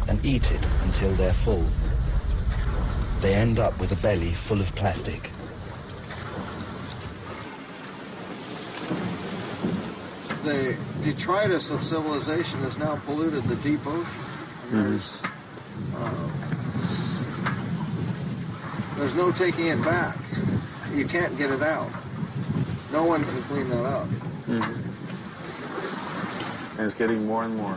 and eat it until they're full. They end up with a belly full of plastic. The detritus of civilization has now polluted the deep ocean. There's no taking it back. You can't get it out. No one can clean that up. And it's getting more and more.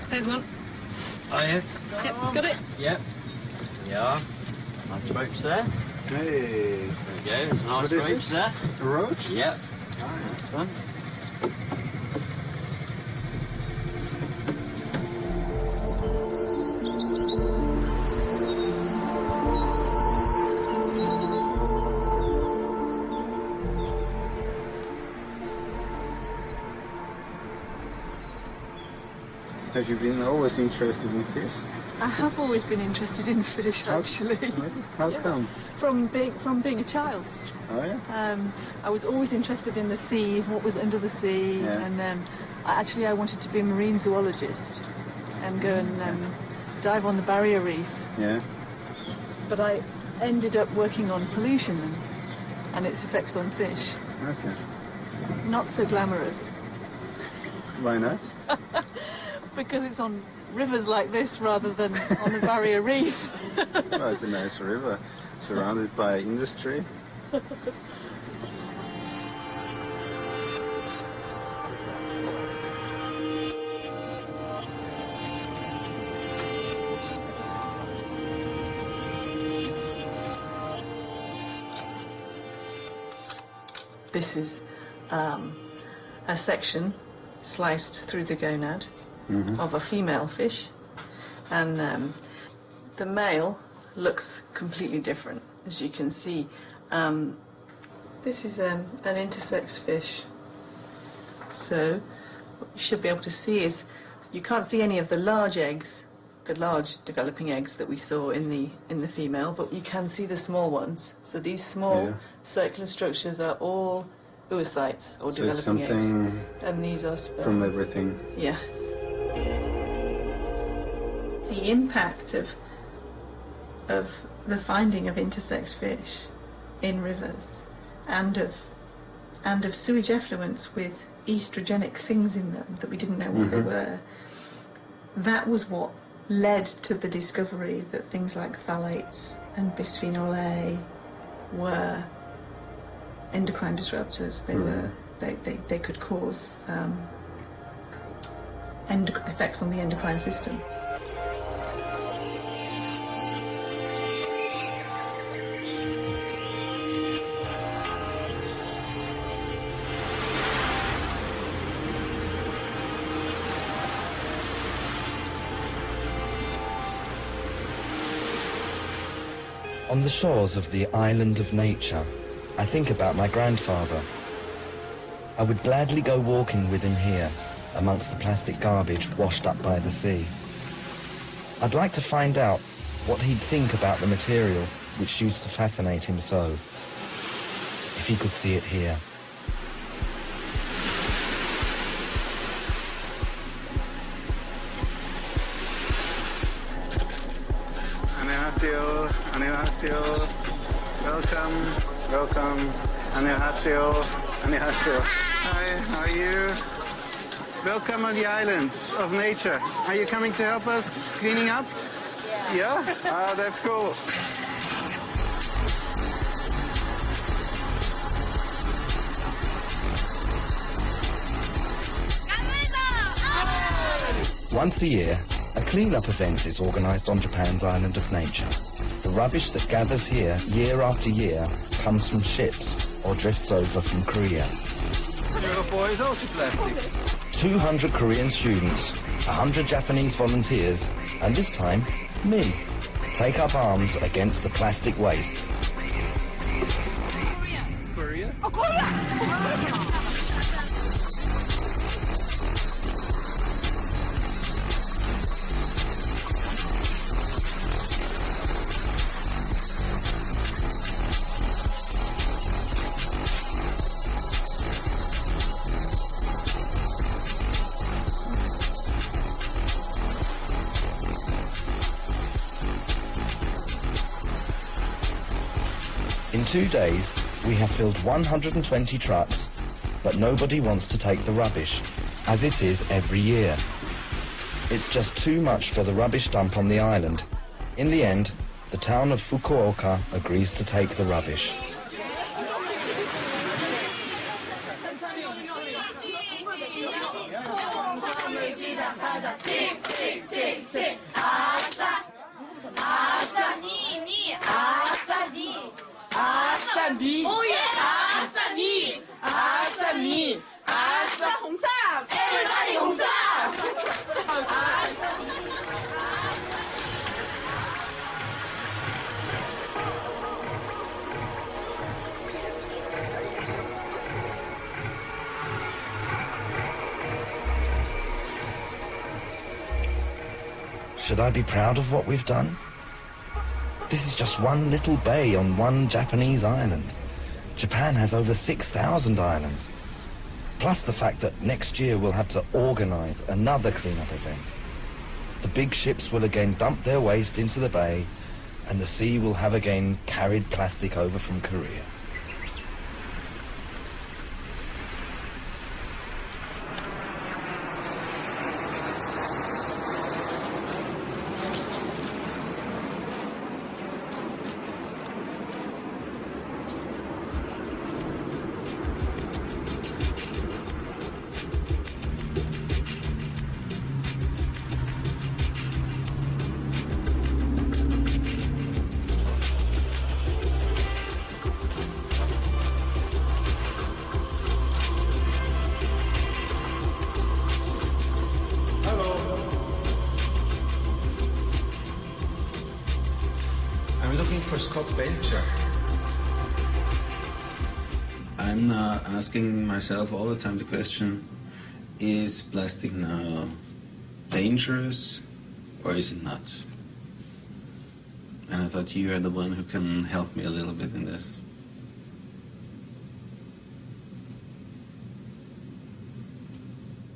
There's one. Oh, yes. Yep, got it. Yep. Yeah. Nice roach there. Hey. There we go. There's a nice roach there. A roach? Yep. Nice one. Have you been always interested in fish? I have always been interested in fish, actually. How come? From being a child. Oh yeah. I was always interested in the sea, what was under the sea, and I wanted to be a marine zoologist and go and dive on the barrier reef. Yeah. But I ended up working on pollution and its effects on fish. Okay. Not so glamorous. Why not? Because it's on rivers like this rather than on the barrier reef. Well, it's a nice river, surrounded by industry. This is a section sliced through the gonad of a female fish, and the male looks completely different, as you can see. This is an intersex fish, so what you should be able to see is you can't see any of the large eggs, the large developing eggs that we saw in the female, but you can see the small ones. So these small circular structures are all oocytes, or So it's developing eggs, something and these are sperm. from everything. Yeah. The impact of the finding of intersex fish in rivers and of sewage effluents with estrogenic things in them that we didn't know what they were, that was what led to the discovery that things like phthalates and bisphenol A were endocrine disruptors. They were they could cause effects on the endocrine system. On the shores of the island of nature, I think about my grandfather. I would gladly go walking with him here, amongst the plastic garbage washed up by the sea. I'd like to find out what he'd think about the material which used to fascinate him so, if he could see it here. 안녕하세요. 안녕하세요. Welcome. Welcome. 안녕하세요. 안녕하세요. Hi, how are you? Welcome on the islands of nature. Are you coming to help us cleaning up? Yeah? Oh, that's cool. Once a year, a clean-up event is organised on Japan's island of nature. The rubbish that gathers here year after year comes from ships or drifts over from Korea. Singapore is also plastic. 200 Korean students, 100 Japanese volunteers, and this time, me, take up arms against the plastic waste. Korea? Oh, Korea! In 2 days, we have filled 120 trucks, but nobody wants to take the rubbish, as it is every year. It's just too much for the rubbish dump on the island. In the end, the town of Fukuoka agrees to take the rubbish. 아싸니! 오예! 아싸니! 아싸니! 아싸 홍삼! everybody 홍삼! Should I be proud of what we've done? This is just one little bay on one Japanese island. Japan has over 6,000 islands. Plus the fact that next year we'll have to organize another cleanup event. The big ships will again dump their waste into the bay, and the sea will have again carried plastic over from Korea. I'm looking for Scott Belcher. I'm asking myself all the time the question, is plastic now dangerous or is it not? And I thought you are the one who can help me a little bit in this.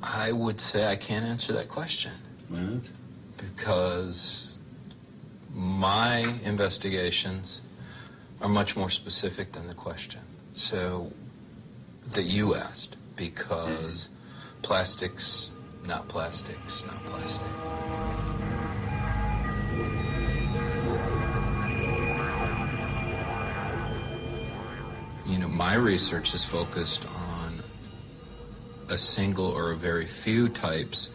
I would say I can't answer that question. Right. Because my investigations are much more specific than the question. So, that you asked, because plastics, not plastics, not plastic. You know, my research is focused on a single or a very few types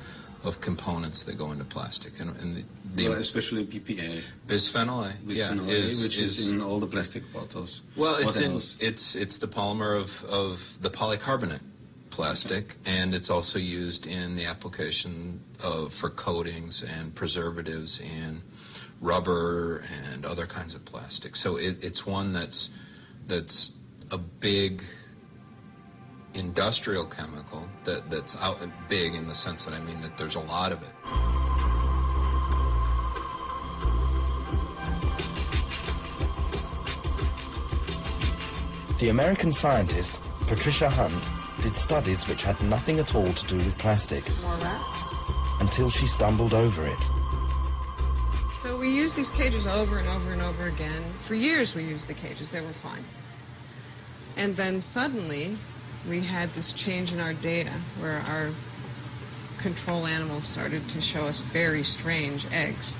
of components that go into plastic, and well, especially BPA. Bisphenol A. Bisphenol A, which is in all the plastic bottles. Well, What it's else? it's the polymer of the polycarbonate plastic, and it's also used in the application for coatings and preservatives and rubber and other kinds of plastic. So it's one that's a big industrial chemical that's out big in the sense that I mean that there's a lot of it. The American scientist Patricia Hunt did studies which had nothing at all to do with plastic More rats. until she stumbled over it. So we used these cages over and over and over again. For years we used the cages, they were fine. And then suddenly we had this change in our data where our control animals started to show us very strange eggs.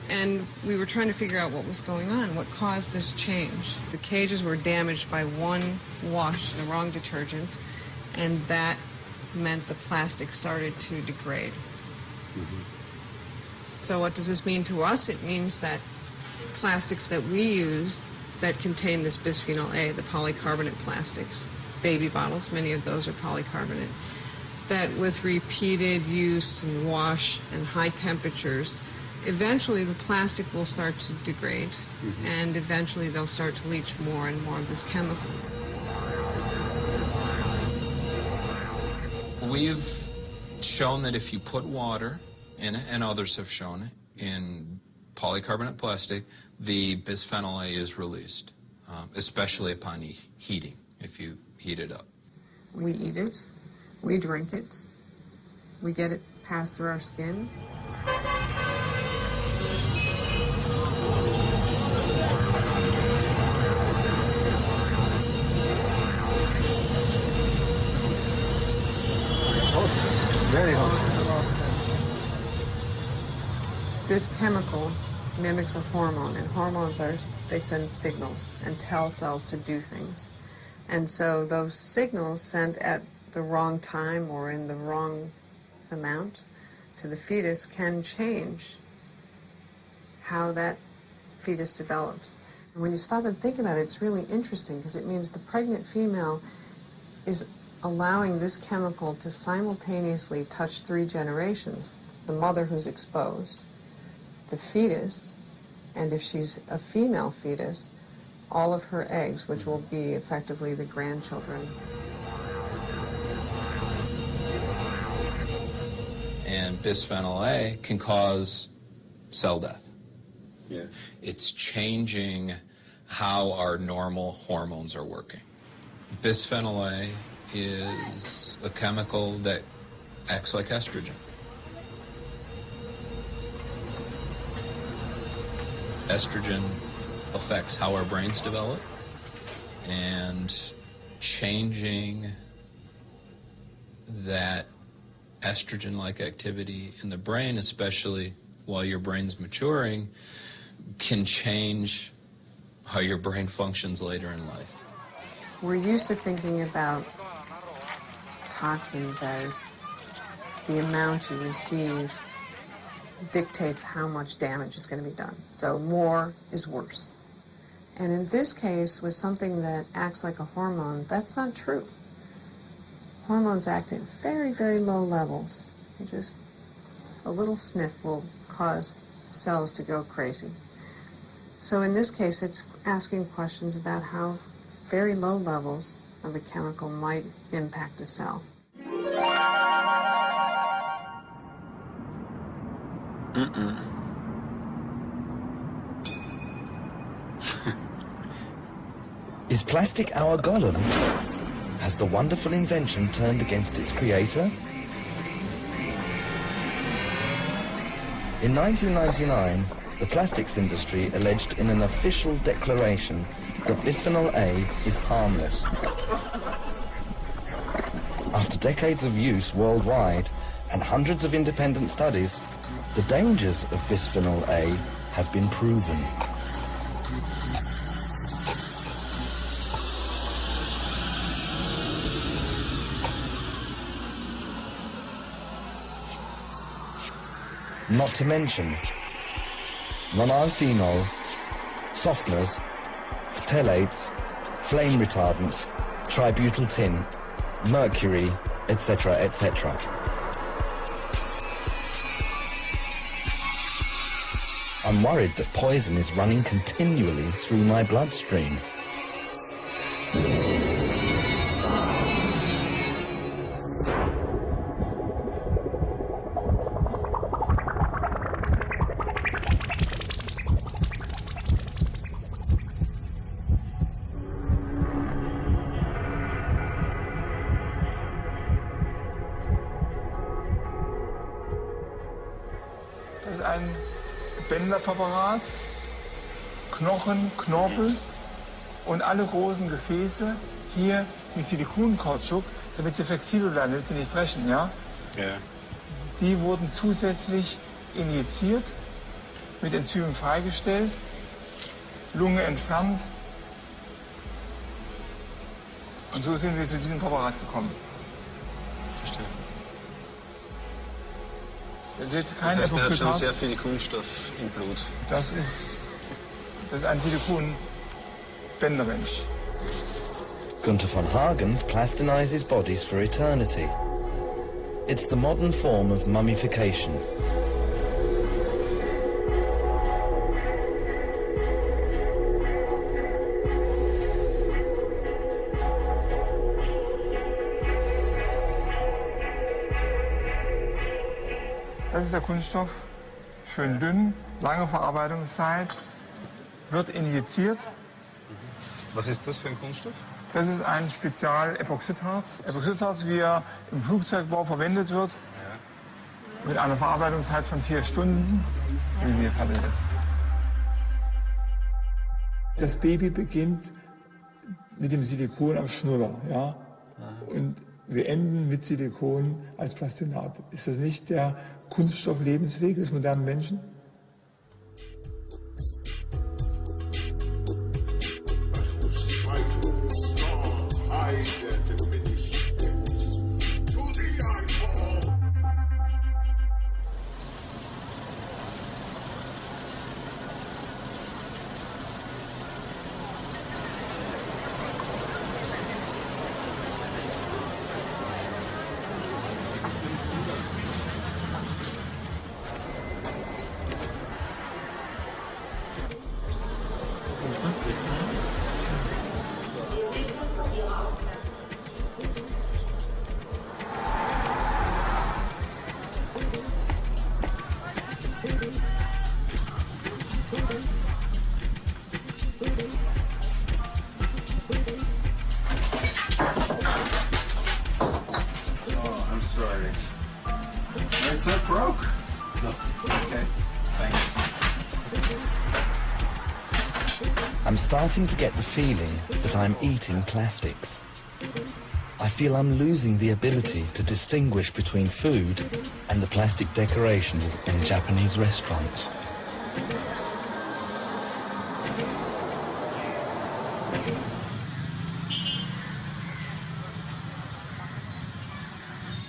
And we were trying to figure out what was going on, what caused this change. The cages were damaged by one wash, the wrong detergent, and that meant the plastic started to degrade. So what does this mean to us? It means that plastics that we use that contain this bisphenol A, the polycarbonate plastics, baby bottles, many of those are polycarbonate, that with repeated use and wash and high temperatures, eventually the plastic will start to degrade, and eventually they'll start to leach more and more of this chemical. We've shown that if you put water in it, and others have shown it, in polycarbonate plastic, the bisphenol A is released, especially upon heating, if you heat it up. We eat it, we drink it, we get it passed through our skin. Very hot. This chemical mimics a hormone, and hormones they send signals and tell cells to do things. And so those signals sent at the wrong time or in the wrong amount to the fetus can change how that fetus develops. And when you stop and think about it, it's really interesting because it means the pregnant female is allowing this chemical to simultaneously touch 3 generations: the mother who's exposed, the fetus, and if she's a female fetus, all of her eggs, which will be effectively the grandchildren. And bisphenol A can cause cell death. Yeah. It's changing how our normal hormones are working. Bisphenol A is a chemical that acts like estrogen. Estrogen affects how our brains develop, and changing that estrogen-like activity in the brain, especially while your brain's maturing, can change how your brain functions later in life. We're used to thinking about toxins as the amount you receive dictates how much damage is going to be done. So more is worse. And in this case, with something that acts like a hormone, that's not true. Hormones act at very, very low levels. Just a little sniff will cause cells to go crazy. So in this case, it's asking questions about how very low levels of a chemical might impact a cell. Is plastic our golem? Has the wonderful invention turned against its creator? In 1999, the plastics industry alleged in an official declaration that bisphenol A is harmless. After decades of use worldwide and hundreds of independent studies, the dangers of bisphenol A have been proven. Not to mention nonylphenol, softeners, phthalates, flame retardants, tributyl tin, mercury, etc., etc. I'm worried that poison is running continually through my bloodstream. Das ist ein Bänderpräparat, Knochen, Knorpel und alle großen Gefäße hier mit Silikonkautschuk, damit sie flexibel bleiben, damit sie nicht brechen, ja? Ja. Die wurden zusätzlich injiziert, mit Enzymen freigestellt, Lunge entfernt. Und so sind wir zu diesem Präparat gekommen. Verstehe. Das ist Das kein heißt, er hat schon Epoxidharz. sehr viel Kunststoff im Blut. Das ist ein Silikonbändermensch. Gunther von Hagens plastinizes bodies for eternity. It's the modern form of mummification. Das ist der Kunststoff, schön dünn, lange Verarbeitungszeit, wird injiziert. Was ist das für ein Kunststoff? Das ist ein Spezial-Epoxidharz. Epoxidharz, wie er im Flugzeugbau verwendet wird, mit einer Verarbeitungszeit von 4 Stunden, wie hier fertig ist. Das Baby beginnt mit dem Silikon am Schnuller, ja? Und wir enden mit Silikon als Plastinat. Ist das nicht der Kunststofflebensweg des modernen Menschen? It's not broke? No. Okay, thanks. I'm starting to get the feeling that I'm eating plastics. I feel I'm losing the ability to distinguish between food and the plastic decorations in Japanese restaurants.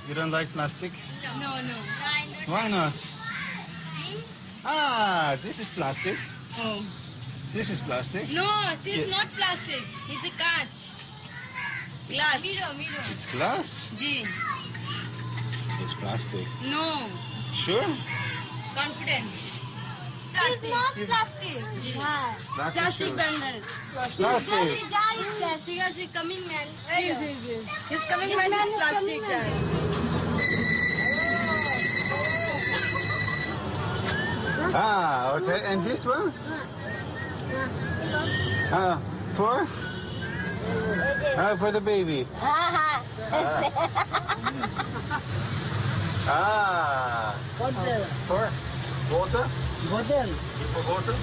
You don't like plastic? No. Why not? Ah, this is plastic. Oh. This is plastic. No, this is not plastic. It's a कांच. Glass. Mirror. It's glass. Ji. It's plastic. No. Sure? Confident. It's not plastic. Plastic bangles. Plastic. This jar is plastic. As a coming man. Yes. His coming man is plastic jar. Ah, okay. And this one? For? For the baby. Water. For water? Bottle. For water?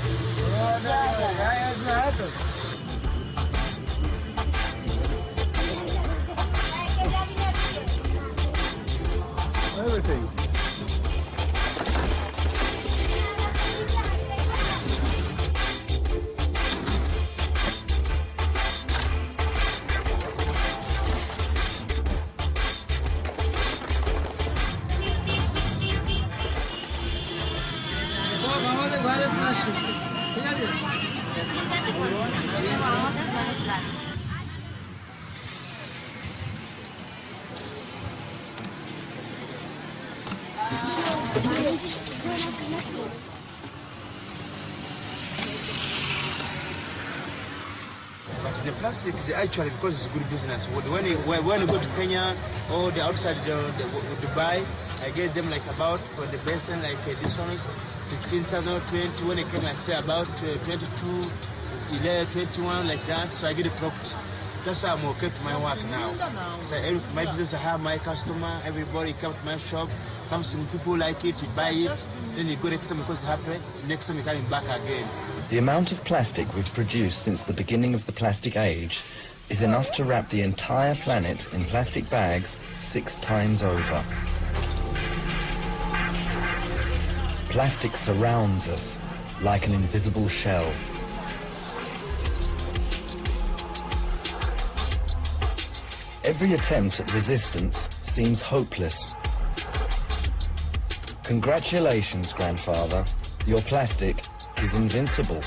Everything. সব আমাদের ঘরে plastic ঠিক আছে But the plastic, actually, because it's good business. When you go to Kenya or the outside Dubai, I get them like about for the best and like this one is 15,000 or 20. When I came, I say about 22, 11, 21 like that. So I get a profit. That's how I'm okay to my work now. So my business, I have my customer. Everybody come to my shop. Some people like it, you buy it. Then you go next time because it's happy. Next time you're coming back again. The amount of plastic we've produced since the beginning of the plastic age is enough to wrap the entire planet in plastic bags 6 times over. Plastic surrounds us like an invisible shell. Every attempt at resistance seems hopeless. Congratulations, grandfather. Your plastic is invincible.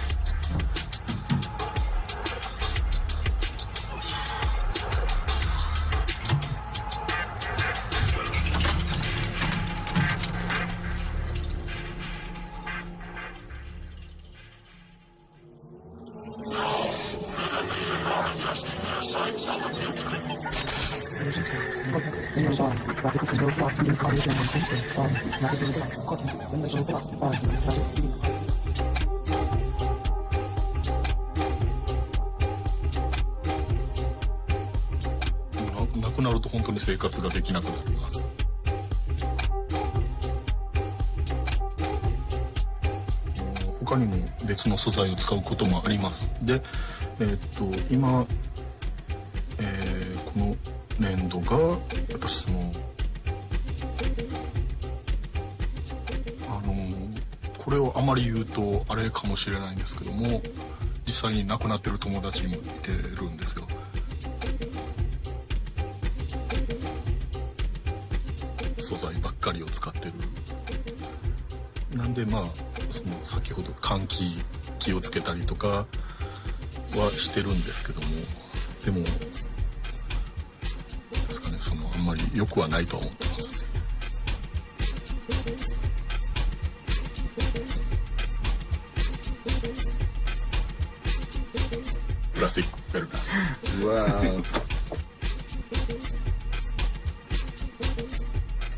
なくなると本当に生活ができなくなります。他にも別の素材を使うこともあります。で、今、この粘土がやっぱそのこれをあまり言うとあれかもしれないんですけども、実際に亡くなってる友達もいてるんですよ。素材ばっかりを使ってる。なんでまあその先ほど換気気をつけたりとかはしてるんですけども、でもですかね、そのあんまり良くはないとは思ってますね。プラスティックベルダス。Wow.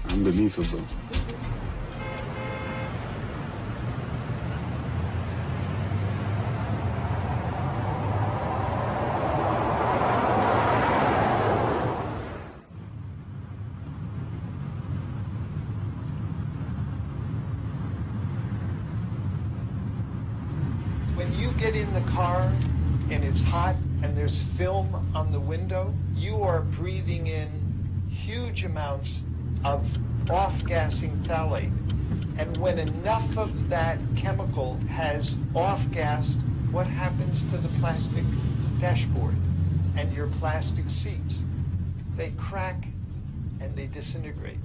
Unbelievable. When you get in the car and it's hot and there's film on the window, you are breathing in huge amounts of off-gassing phthalate. And when enough of that chemical has off-gassed, what happens to the plastic dashboard and your plastic seats? They crack and they disintegrate.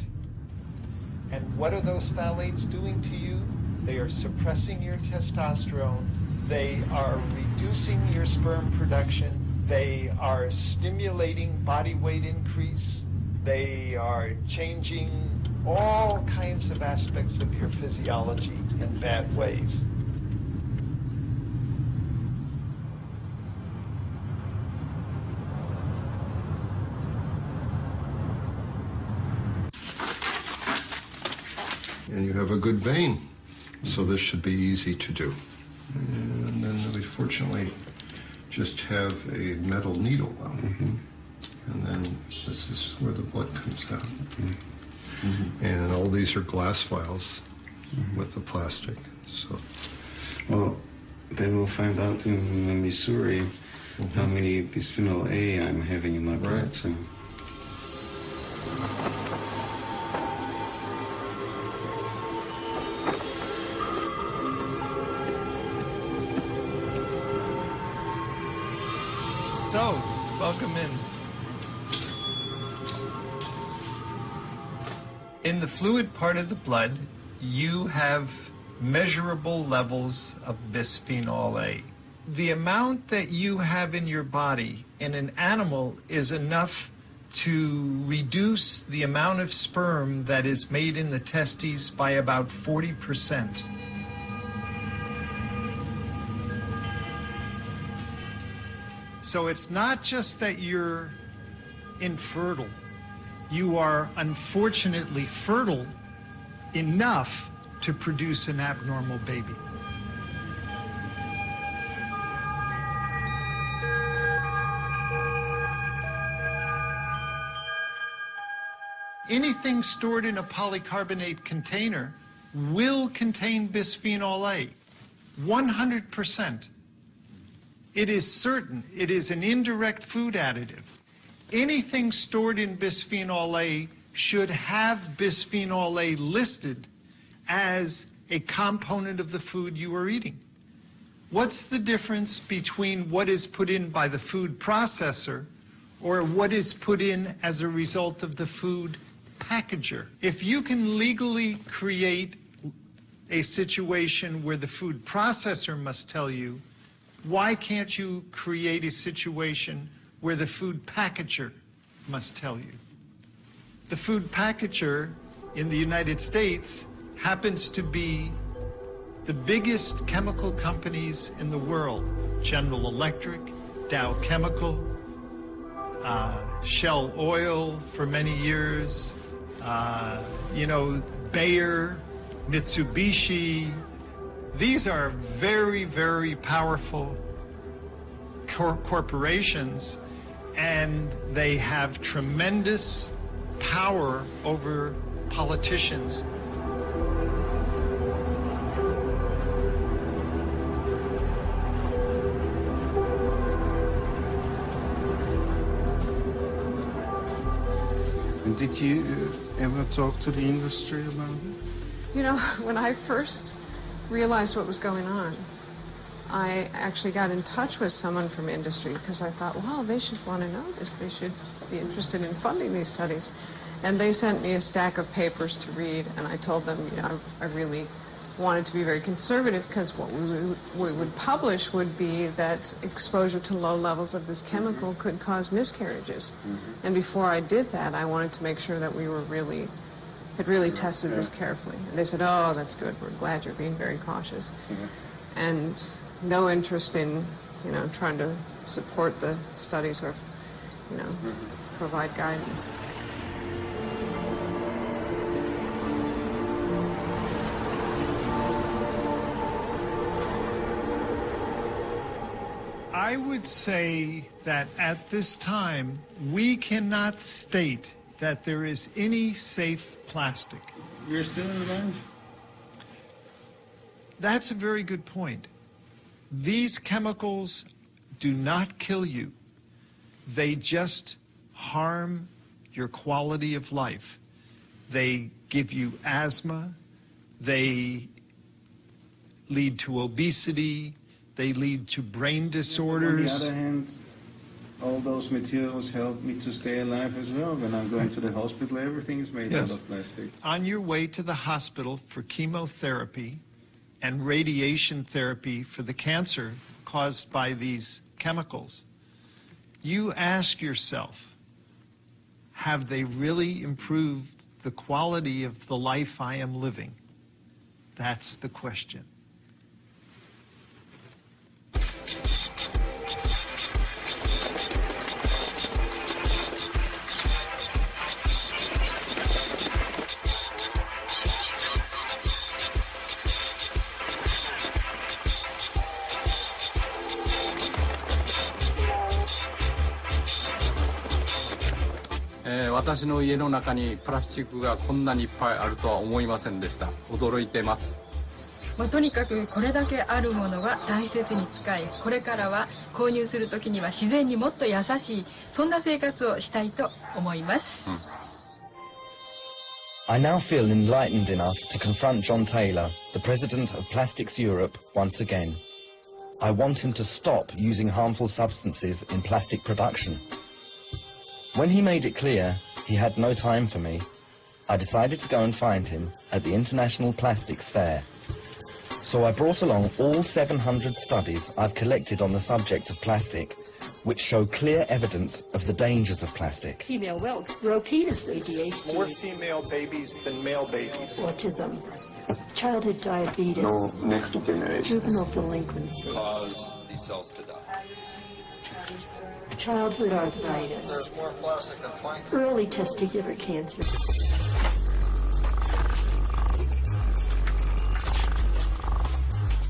And what are those phthalates doing to you? They are suppressing your testosterone. They are reducing your sperm production. They are stimulating body weight increase. They are changing all kinds of aspects of your physiology in bad ways. And you have a good vein, so this should be easy to do. And then we fortunately just have a metal needle now. And then this is where the blood comes out. And all these are glass vials with the plastic. So, well, then we'll find out in Missouri how many bisphenol A I'm having in my blood. So. So, welcome in. In the fluid part of the blood, you have measurable levels of bisphenol A. The amount that you have in your body in an animal is enough to reduce the amount of sperm that is made in the testes by about 40%. So it's not just that you're infertile. You are unfortunately fertile enough to produce an abnormal baby. Anything stored in a polycarbonate container will contain bisphenol A, 100%. It is certain. It is an indirect food additive. Anything stored in bisphenol A should have bisphenol A listed as a component of the food you are eating. What's the difference between what is put in by the food processor or what is put in as a result of the food packager? If you can legally create a situation where the food processor must tell you, why can't you create a situation where the food packager must tell you? The food packager in the United States happens to be the biggest chemical companies in the world. General Electric, Dow Chemical, Shell Oil for many years, Bayer, Mitsubishi. These are very, very powerful corporations, and they have tremendous power over politicians. And did you ever talk to the industry about it? You know, when I first realized what was going on, I actually got in touch with someone from industry because I thought, well, they should want to know this. They should be interested in funding these studies. And they sent me a stack of papers to read, and I told them, you know, I really wanted to be very conservative because what we would publish would be that exposure to low levels of this chemical could cause miscarriages. And before I did that, I wanted to make sure that we had really tested this carefully. And they said, oh, that's good. We're glad you're being very cautious. And no interest in, you know, trying to support the studies or, you know, provide guidance. I would say that at this time, we cannot state that there is any safe plastic. You're still alive? That's a very good point. These chemicals do not kill you. They just harm your quality of life. They give you asthma. They lead to obesity. They lead to brain disorders. On the other hand, all those materials help me to stay alive as well. When I'm going to the hospital, everything is made out of plastic. On your way to the hospital for chemotherapy and radiation therapy for the cancer caused by these chemicals, you ask yourself, have they really improved the quality of the life I am living? That's the question. 私の家の中にプラスチックがこんなにいっぱいあるとは思いませんでした。驚いてます。とにかくこれだけあるものは大切に使い、これからは購入するときには自然にもっと優しい、そんな生活をしたいと思います。I now feel enlightened enough to confront John Taylor, the president of Plastics Europe, once again. I want him to stop using harmful substances in plastic production. When he made it clear he had no time for me, I decided to go and find him at the International Plastics Fair. So I brought along all 700 studies I've collected on the subject of plastic, which show clear evidence of the dangers of plastic. Female will grow penises. ADHD. More female babies than male babies. Autism. Childhood diabetes. No next generation. Juvenile delinquency. Cause these cells to die. Childhood arthritis. There's more plastic than plankton. Early testicular cancer.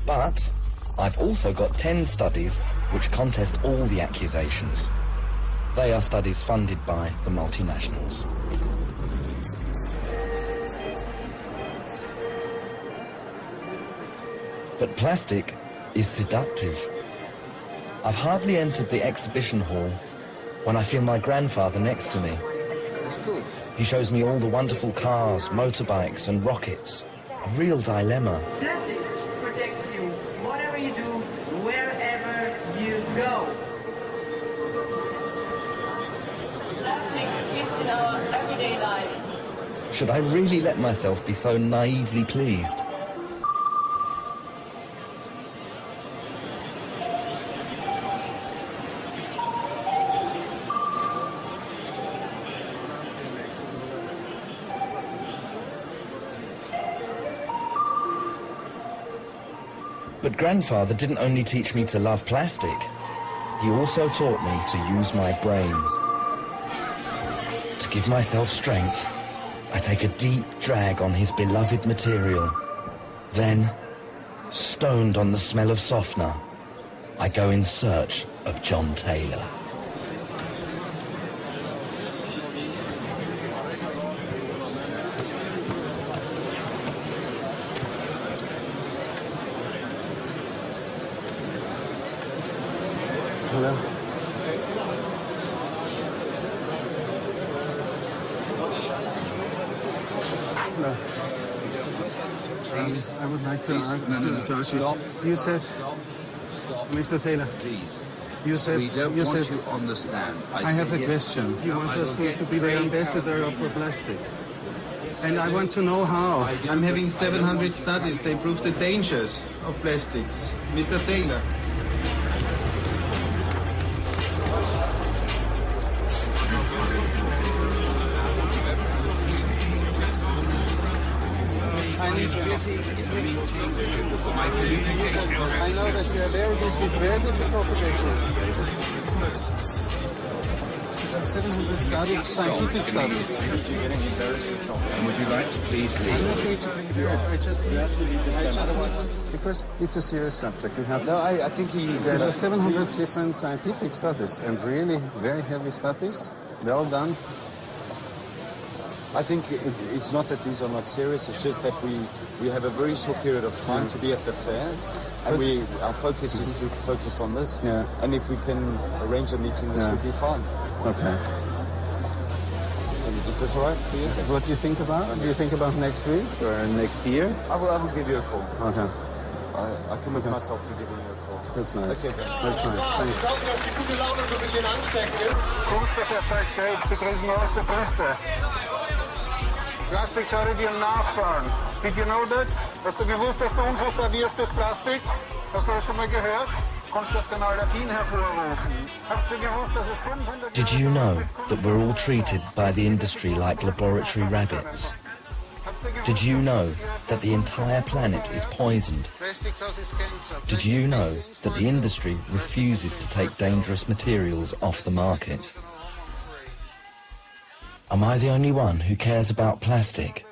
But I've also got 10 studies which contest all the accusations. They are studies funded by the multinationals. But plastic is seductive. I've hardly entered the exhibition hall when I feel my grandfather next to me. It's good. He shows me all the wonderful cars, motorbikes and rockets. A real dilemma. Plastics protects you, whatever you do, wherever you go. Plastics is in our everyday life. Should I really let myself be so naively pleased? But grandfather didn't only teach me to love plastic, he also taught me to use my brains. To give myself strength, I take a deep drag on his beloved material. Then, stoned on the smell of softener, I go in search of John Taylor. Hello. Hello. I would like to ask you. You said, Mr. Taylor. Please. You said. We don't you want said. to understand. I have a question. You want us to be the ambassador for plastics, and I want to know how. I'm having 700 studies. They prove the dangers of plastics. Mr. Taylor. I need you. I know that you are very busy. It's very difficult to get you. 700 studies, scientific studies. Would you like to please leave? I'm not going to leave yours. I just have to leave this because it's a serious subject. You have. No, I think there are 700 different scientific studies and really very heavy studies. Well done. I think it's not that these are not serious, it's just that we have a very short period of time to be at the fair, and our focus is to focus on this, and if we can arrange a meeting, this would be fine. Okay. Is this all right for you? What do you think about? Do you think about next week or next year? I will give you a call. Okay. I commit myself to giving you a call. That's nice. Okay, That's nice. Thanks. Kunststoff erzeugt Krebs, die größte Brüste. Plastik schadet ihrem Nachfahren. Did you know that? Hast du gewusst, dass du unfruchtbar wirst durch Plastik? Hast du das schon mal gehört? Kunststoff kann Allergien hervorrufen. Habt ihr gewusst, dass es 500 Did you know that we're all treated by the industry like laboratory rabbits? Did you know that the entire planet is poisoned? Did you know that the industry refuses to take dangerous materials off the market? Am I the only one who cares about plastic?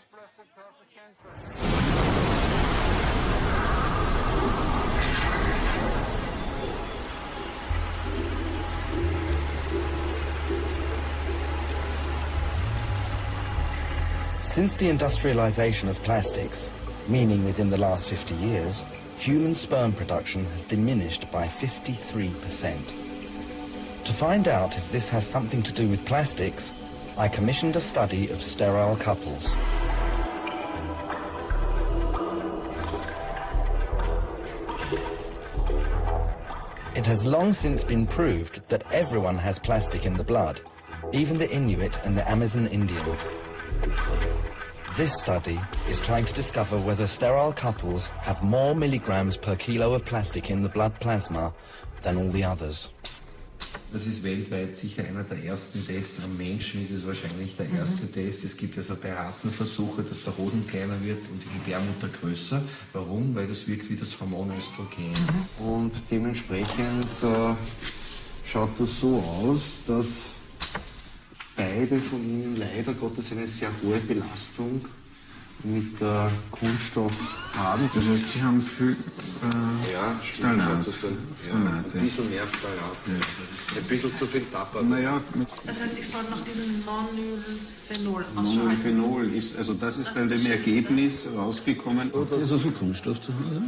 Since the industrialization of plastics, meaning within the last 50 years, human sperm production has diminished by 53%. To find out if this has something to do with plastics, I commissioned a study of sterile couples. It has long since been proved that everyone has plastic in the blood, even the Inuit and the Amazon Indians. This study is trying to discover whether sterile couples have more milligrams per kilo of plastic in the blood plasma than all the others. Das ist weltweit sicher einer der ersten Tests. Am Menschen ist es wahrscheinlich der erste Test. Es gibt also bei Ratenversuche, dass der Hoden kleiner wird und die Gebärmutter größer. Warum? Weil das wirkt wie das Hormon Östrogen. Und dementsprechend schaut das so aus, dass beide von ihnen leider Gottes eine sehr hohe Belastung mit Kunststoff haben. Das heißt, Sie haben viel Phthalat. Ein bisschen mehr Phthalat. Ja. Ein bisschen zu viel Papa. Naja, das heißt, ich sollte nach diesem Nonylphenol Nonylphenol ist, also das ist bei dem Ergebnis rausgekommen. Hat ihr so viel Kunststoff zu Hause?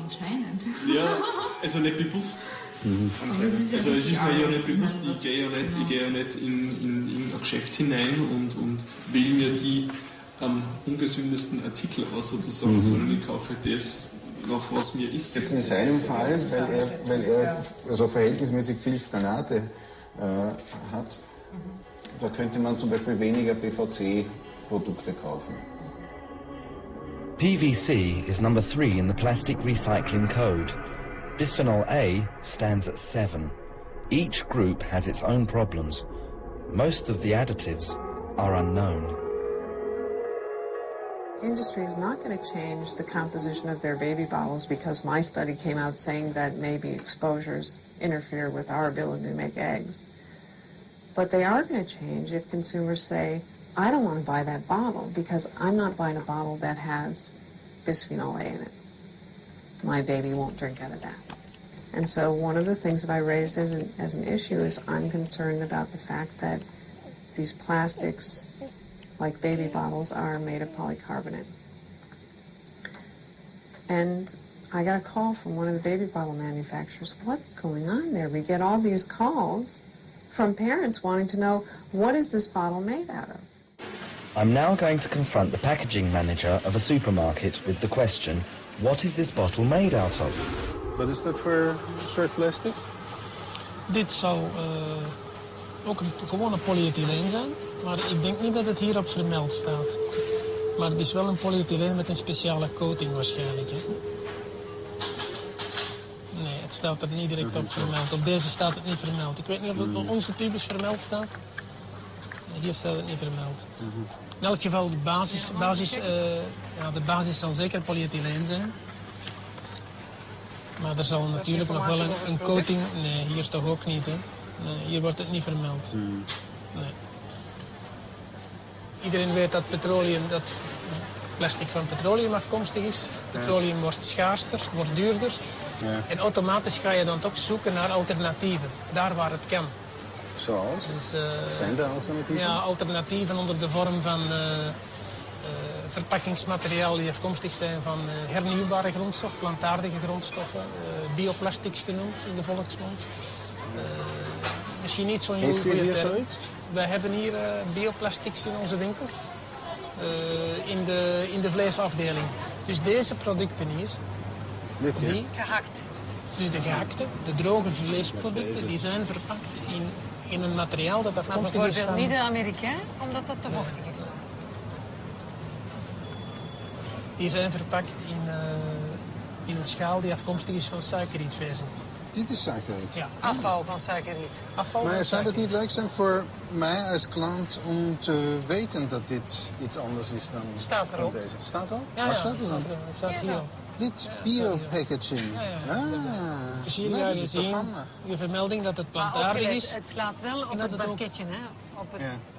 Anscheinend. Ja, also nicht bewusst. Also es ist mir ja nicht bewusst, ich gehe ja nicht in ein Geschäft hinein und wähle mir die am ungesündesten Artikel aus sozusagen, sondern ich kaufe das, nach was mir ist. Jetzt in seinem Fall, weil er also verhältnismäßig viel Phthalate hat, da könnte man zum Beispiel weniger PVC-Produkte kaufen. PVC is number 3 in the plastic recycling code. Bisphenol A stands at 7. Each group has its own problems. Most of the additives are unknown. Industry is not going to change the composition of their baby bottles because my study came out saying that maybe exposures interfere with our ability to make eggs. But they are going to change if consumers say, I don't want to buy that bottle because I'm not buying a bottle that has bisphenol A in it. My baby won't drink out of that. And so one of the things that I raised as an issue is I'm concerned about the fact that these plastics, like baby bottles, are made of polycarbonate. And I got a call from one of the baby bottle manufacturers. What's going on there? We get all these calls from parents wanting to know, what is this bottle made out of? I'm now going to confront the packaging manager of a supermarket with the question, what is this bottle made out of? Wat is dat voor soort plastic? Dit zou ook een gewone polyethyleen zijn, maar ik denk niet dat het hierop vermeld staat. Maar het is wel een polyethyleen met een speciale coating waarschijnlijk. Hè? Nee, het staat er niet direct op vermeld. Op deze staat het niet vermeld. Ik weet niet of het op onze tubes vermeld staat. Nee, hier staat het niet vermeld. In elk geval, de basis zal zeker polyethyleen zijn. Maar er zal natuurlijk nog wel een coating... Nee, hier toch ook niet, hè. Nee, hier wordt het niet vermeld. Nee. Iedereen weet dat plastic van petroleum afkomstig is. Petroleum wordt schaarster, wordt duurder. Ja. En automatisch ga je dan toch zoeken naar alternatieven, daar waar het kan. Zoals? Dus, Zijn er alternatieven? Ja, alternatieven onder de vorm van verpakkingsmateriaal die afkomstig zijn van hernieuwbare grondstof, plantaardige grondstoffen, bioplastics genoemd in de volksmond. Misschien niet zo'n Heeft u goede hier term. zoiets? Wij hebben hier bioplastics in onze winkels, in de vleesafdeling. Dus deze producten hier, dit hier? Gehakt. Dus de gehakte, de droge vleesproducten, die zijn verpakt in een materiaal dat Maar afkomstig is bijvoorbeeld van... niet de Amerikaan, omdat dat te vochtig is. Die zijn verpakt in een schaal die afkomstig is van suikerrietvezel. Dit is suikerriet? Ja. Afval van suikerriet. Maar zou het niet leuk zijn voor mij als klant om te weten dat dit iets anders is dan, staat erop. dan deze? Staat al? Ja, Waar staat het dan? Het staat hier al. Dit bio-packaging. Dus hier ga je zien de vermelding dat het plantaardig is. Het slaat wel op het banketje, hè?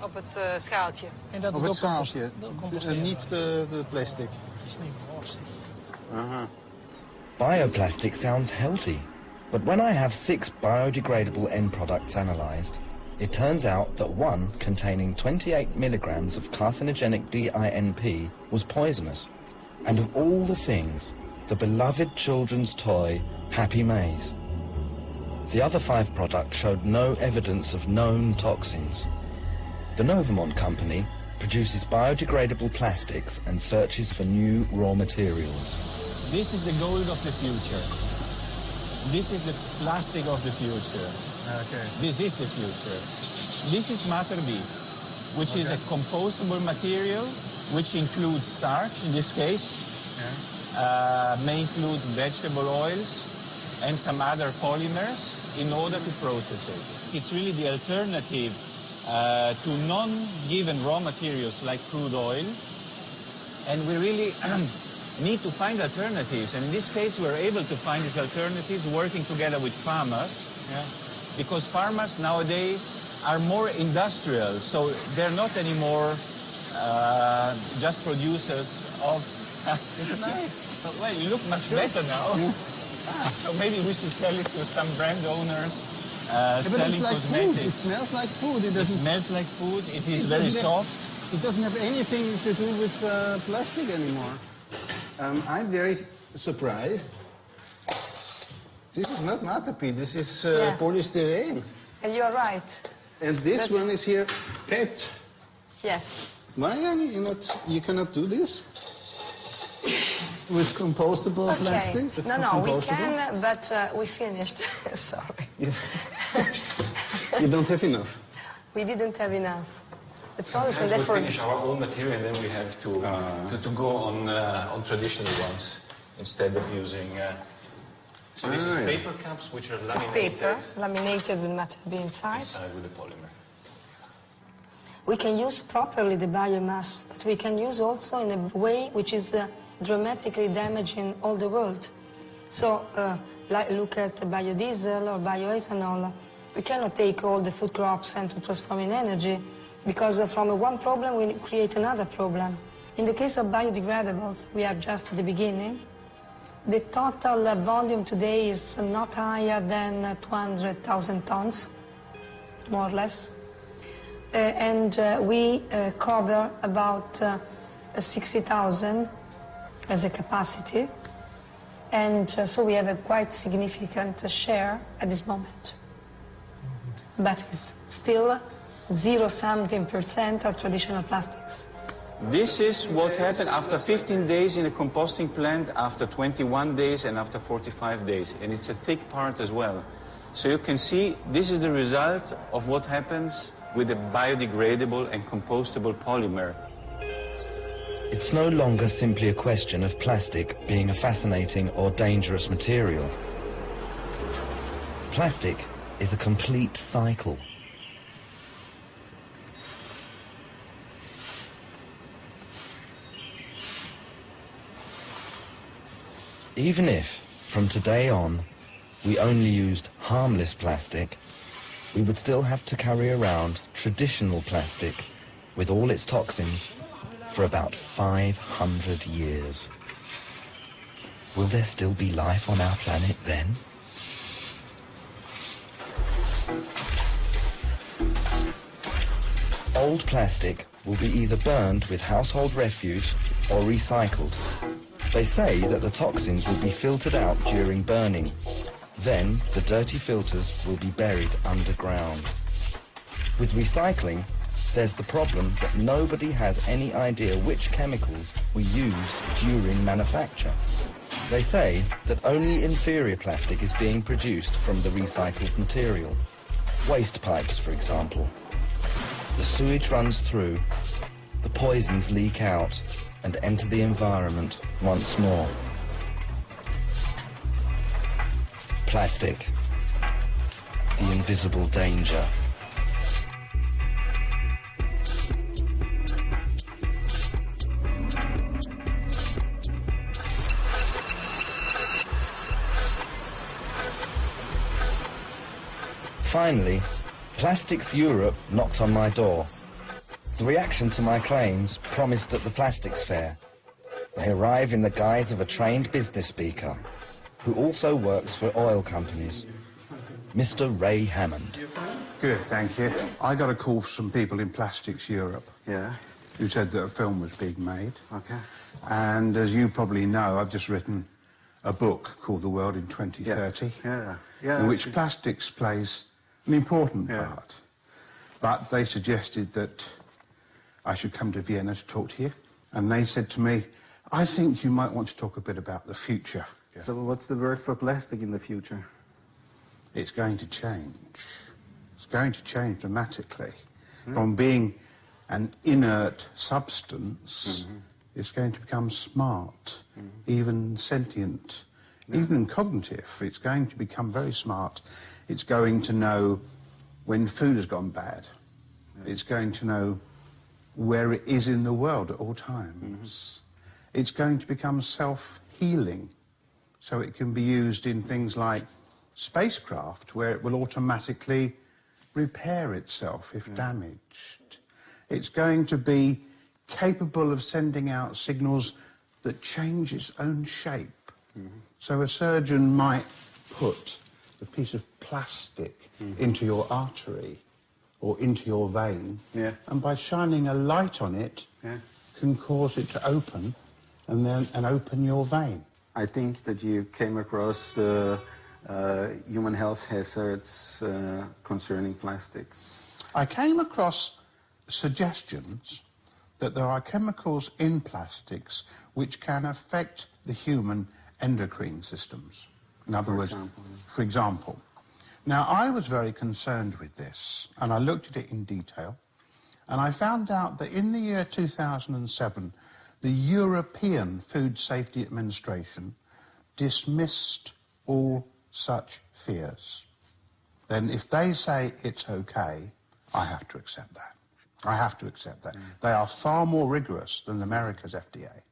Op het schaaltje. En dat op het schaaltje, niet de plastic. Het is niet borstig. Bioplastic sounds healthy, but when I have 6 biodegradable end products analysed, it turns out that one containing 28 milligrams of carcinogenic DINP was poisonous. And of all the things, the beloved children's toy, Happy Maze. The other 5 products showed no evidence of known toxins. The Novamont company produces biodegradable plastics and searches for new raw materials. This is the gold of the future. This is the plastic of the future. Okay. This is the future. This is Mater B, which is a compostable material which includes starch in this case, may include vegetable oils and some other polymers in order to process it. It's really the alternative to non-given raw materials like crude oil, and we really need to find alternatives, and in this case we're able to find these alternatives working together with farmers, because farmers nowadays are more industrial, so they're not anymore just producers of... It's nice. Well, you look much better now. So maybe we should sell it to some brand owners selling like cosmetics. Food. It smells like food. It smells like food. It is very soft. It doesn't have anything to do with plastic anymore. I'm very surprised. This is not Matapi. This is polystyrene. And you are right. And this one is here PET. Yes. Why are you cannot do this? With compostable plastic? With No, we can, but we finished. Sorry. You don't have enough? We didn't have enough. It's always we finish our own material, and then we have to go on traditional ones instead of using... So this is paper cups which are laminated. It's paper, laminated with matter B inside. Inside with the polymer. We can use properly the biomass, but we can use also in a way which is dramatically damaging all the world. So, look at biodiesel or bioethanol. We cannot take all the food crops and to transform in energy, because from one problem we create another problem. In the case of biodegradables, we are just at the beginning. The total volume today is not higher than 200,000 tons, more or less. And we cover about 60,000 as a capacity. And so we have a quite significant share at this moment. But it's still 0-something% of traditional plastics. This is what happened after 15 days in a composting plant, after 21 days and after 45 days. And it's a thick part as well. So you can see this is the result of what happens with a biodegradable and compostable polymer. It's no longer simply a question of plastic being a fascinating or dangerous material. Plastic is a complete cycle. Even if, from today on, we only used harmless plastic, we would still have to carry around traditional plastic with all its toxins for about 500 years. Will there still be life on our planet then? Old plastic will be either burned with household refuse or recycled. They say that the toxins will be filtered out during burning. Then the dirty filters will be buried underground. With recycling, there's the problem that nobody has any idea which chemicals were used during manufacture. They say that only inferior plastic is being produced from the recycled material. Waste pipes, for example. The sewage runs through, the poisons leak out and enter the environment once more. Plastic, the invisible danger. Finally, Plastics Europe knocked on my door. The reaction to my claims promised at the Plastics Fair. They arrive in the guise of a trained business speaker, who also works for oil companies, Mr. Ray Hammond. Good, thank you. I got a call from some people in Plastics Europe. Yeah. Who said that a film was being made. Okay. And as you probably know, I've just written a book called The World in 2030. Yeah. In which plastics plays an important part. But they suggested that I should come to Vienna to talk to you. And they said to me, I think you might want to talk a bit about the future. So what's the word for plastic in the future? It's going to change. It's going to change dramatically. From being an inert substance, it's going to become smart, even sentient, even cognitive. It's going to become very smart. It's going to know when food has gone bad. It's going to know where it is in the world at all times. It's going to become self-healing, so it can be used in things like spacecraft, where it will automatically repair itself if damaged. It's going to be capable of sending out signals that change its own shape. So a surgeon might put a piece of plastic into your artery or into your vein, and by shining a light on it, can cause it to open and open your vein. I think that you came across the human health hazards concerning plastics. I came across suggestions that there are chemicals in plastics which can affect the human endocrine systems. In other words, for example. Now, I was very concerned with this, and I looked at it in detail, and I found out that in the year 2007, the European Food Safety Administration dismissed all such fears. Then if they say it's okay, I have to accept that. I have to accept that. They are far more rigorous than America's FDA.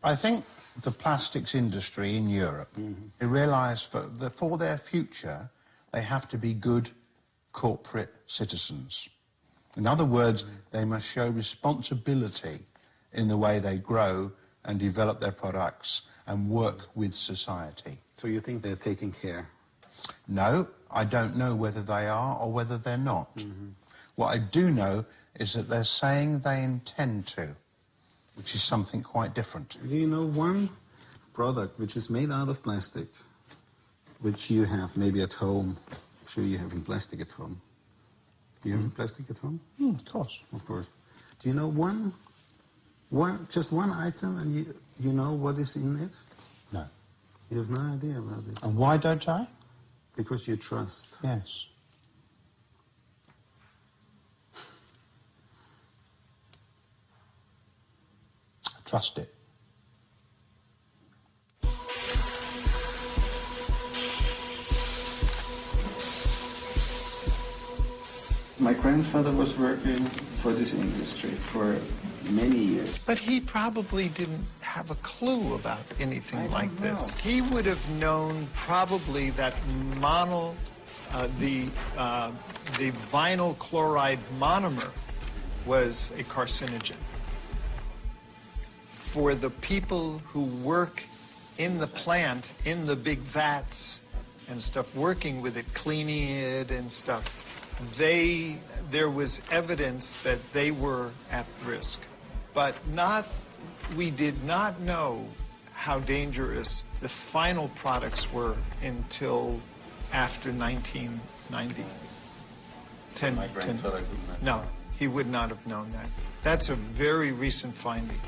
I think the plastics industry in Europe, they realise for their future, they have to be good corporate citizens. In other words, they must show responsibility in the way they grow and develop their products and work with society. So you think they're taking care? No, I don't know whether they are or whether they're not. What I do know is that they're saying they intend to, which is something quite different. Do you know one product which is made out of plastic, which you have maybe at home? I'm sure you have in plastic at home. Do you have plastic at home? Of course. Of course. Do you know just one item, and you know what is in it? No. You have no idea about it. And why don't I? Because you trust. Yes. I trust it. My grandfather was working for this industry for many years. But he probably didn't have a clue about anything like this. He would have known probably that the vinyl chloride monomer was a carcinogen. For the people who work in the plant, in the big vats and stuff, working with it, cleaning it and stuff, there was evidence that they were at risk, but we did not know how dangerous the final products were until after 1990. My grandfather would not. No, he would not have known that. That's a very recent finding.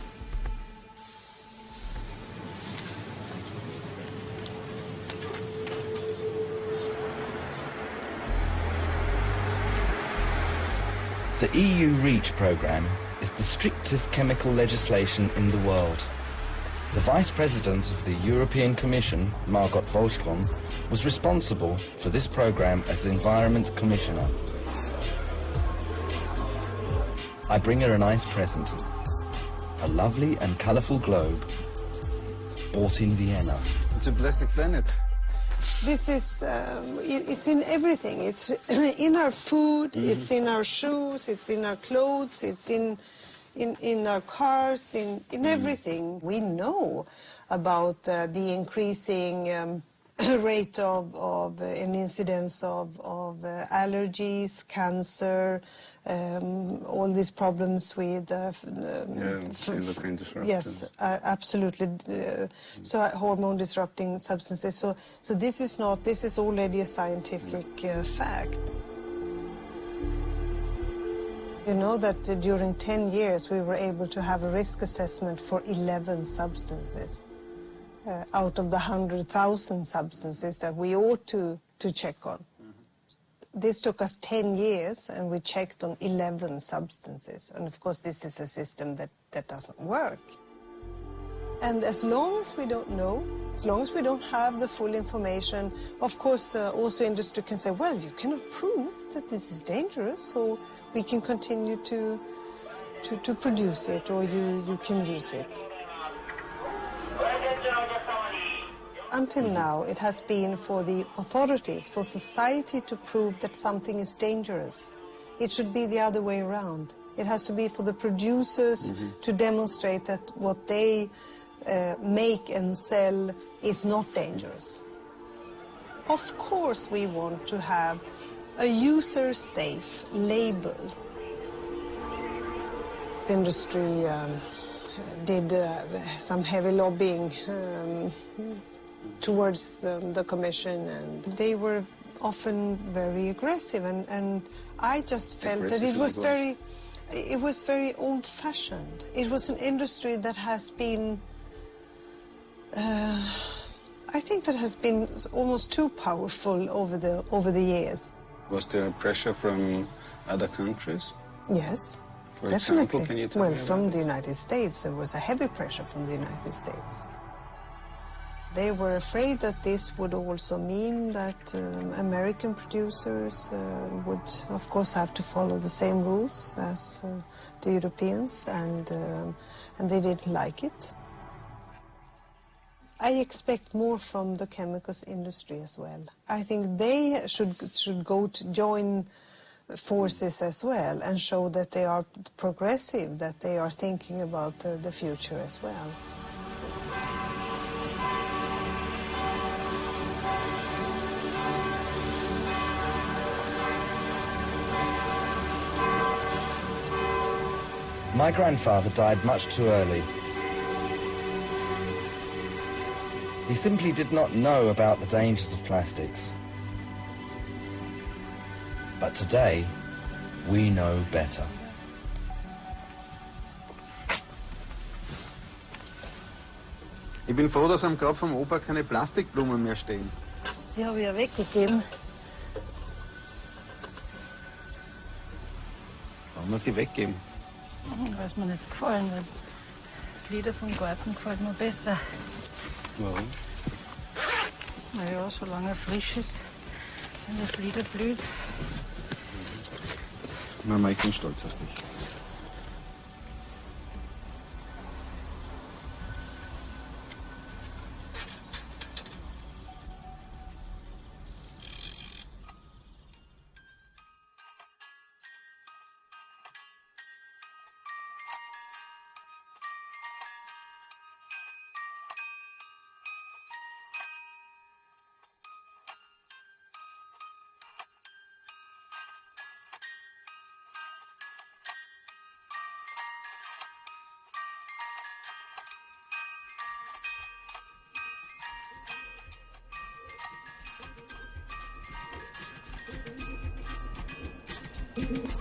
The EU REACH programme is the strictest chemical legislation in the world. The Vice President of the European Commission, Margot Wallström, was responsible for this programme as Environment Commissioner. I bring her a nice present, a lovely and colourful globe, bought in Vienna. It's a plastic planet. This is, it's in everything. It's in our food, it's in our shoes, it's in our clothes, it's in our cars, in everything. We know about the increasing rate of an incidence of allergies, cancer, all these problems with endocrine disruptors. Yes, absolutely. So hormone disrupting substances. So this is not. This is already a scientific fact. You know that during 10 years we were able to have a risk assessment for 11 substances out of the 100,000 substances that we ought to check on. This took us 10 years and we checked on 11 substances. And of course this is a system that doesn't work. And as long as we don't know, as long as we don't have the full information, of course also industry can say, well, you cannot prove that this is dangerous, so we can continue to produce it, or you can use it. Until now, it has been for the authorities, for society to prove that something is dangerous. It should be the other way around. It has to be for the producers to demonstrate that what they make and sell is not dangerous. Of course, we want to have a user-safe label. The industry did some heavy lobbying towards the Commission, and they were often very aggressive, and I just felt that it was very old-fashioned. It was an industry that has been, I think that has been almost too powerful over the years. Was there pressure from other countries? Yes, For definitely. example, can you tell Well, me from about the United States, there was a heavy pressure from the United States. They were afraid that this would also mean that American producers would, of course, have to follow the same rules as the Europeans, and they didn't like it. I expect more from the chemicals industry as well. I think they should go to join forces as well and show that they are progressive, that they are thinking about the future as well. My grandfather died much too early. He simply did not know about the dangers of plastics. But today, we know better. Ich bin froh, dass am Grab vom Opa keine Plastikblumen mehr stehen. Die habe ich ja weggegeben. Warum muss die weggeben? Weil es mir nicht gefallen hat. Flieder vom Garten gefällt mir besser. Warum? Naja, solange er frisch ist, wenn der Flieder blüht. Mama, ich bin stolz auf dich. Thank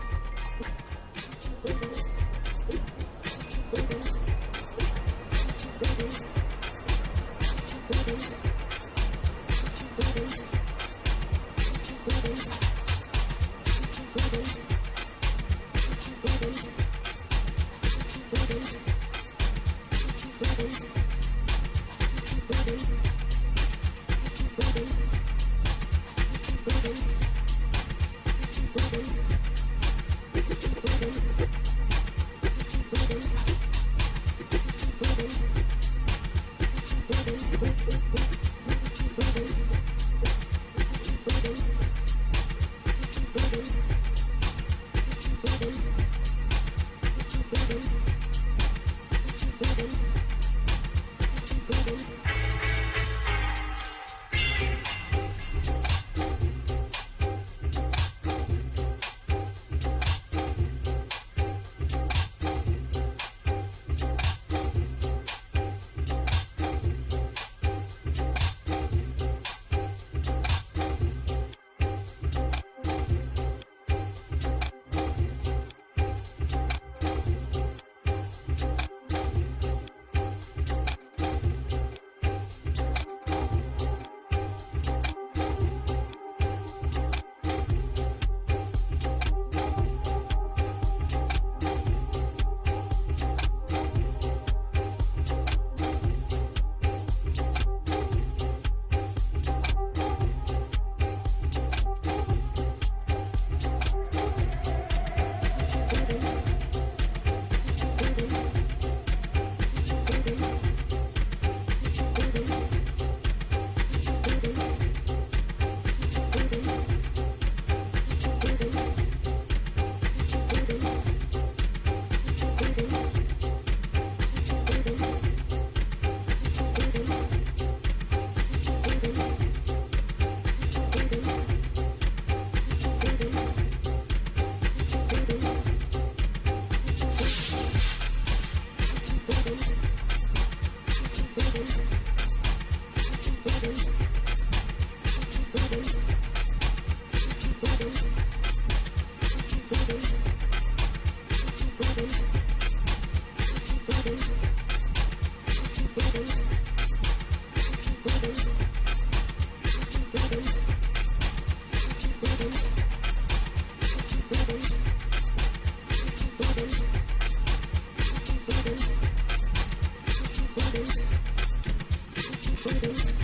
you.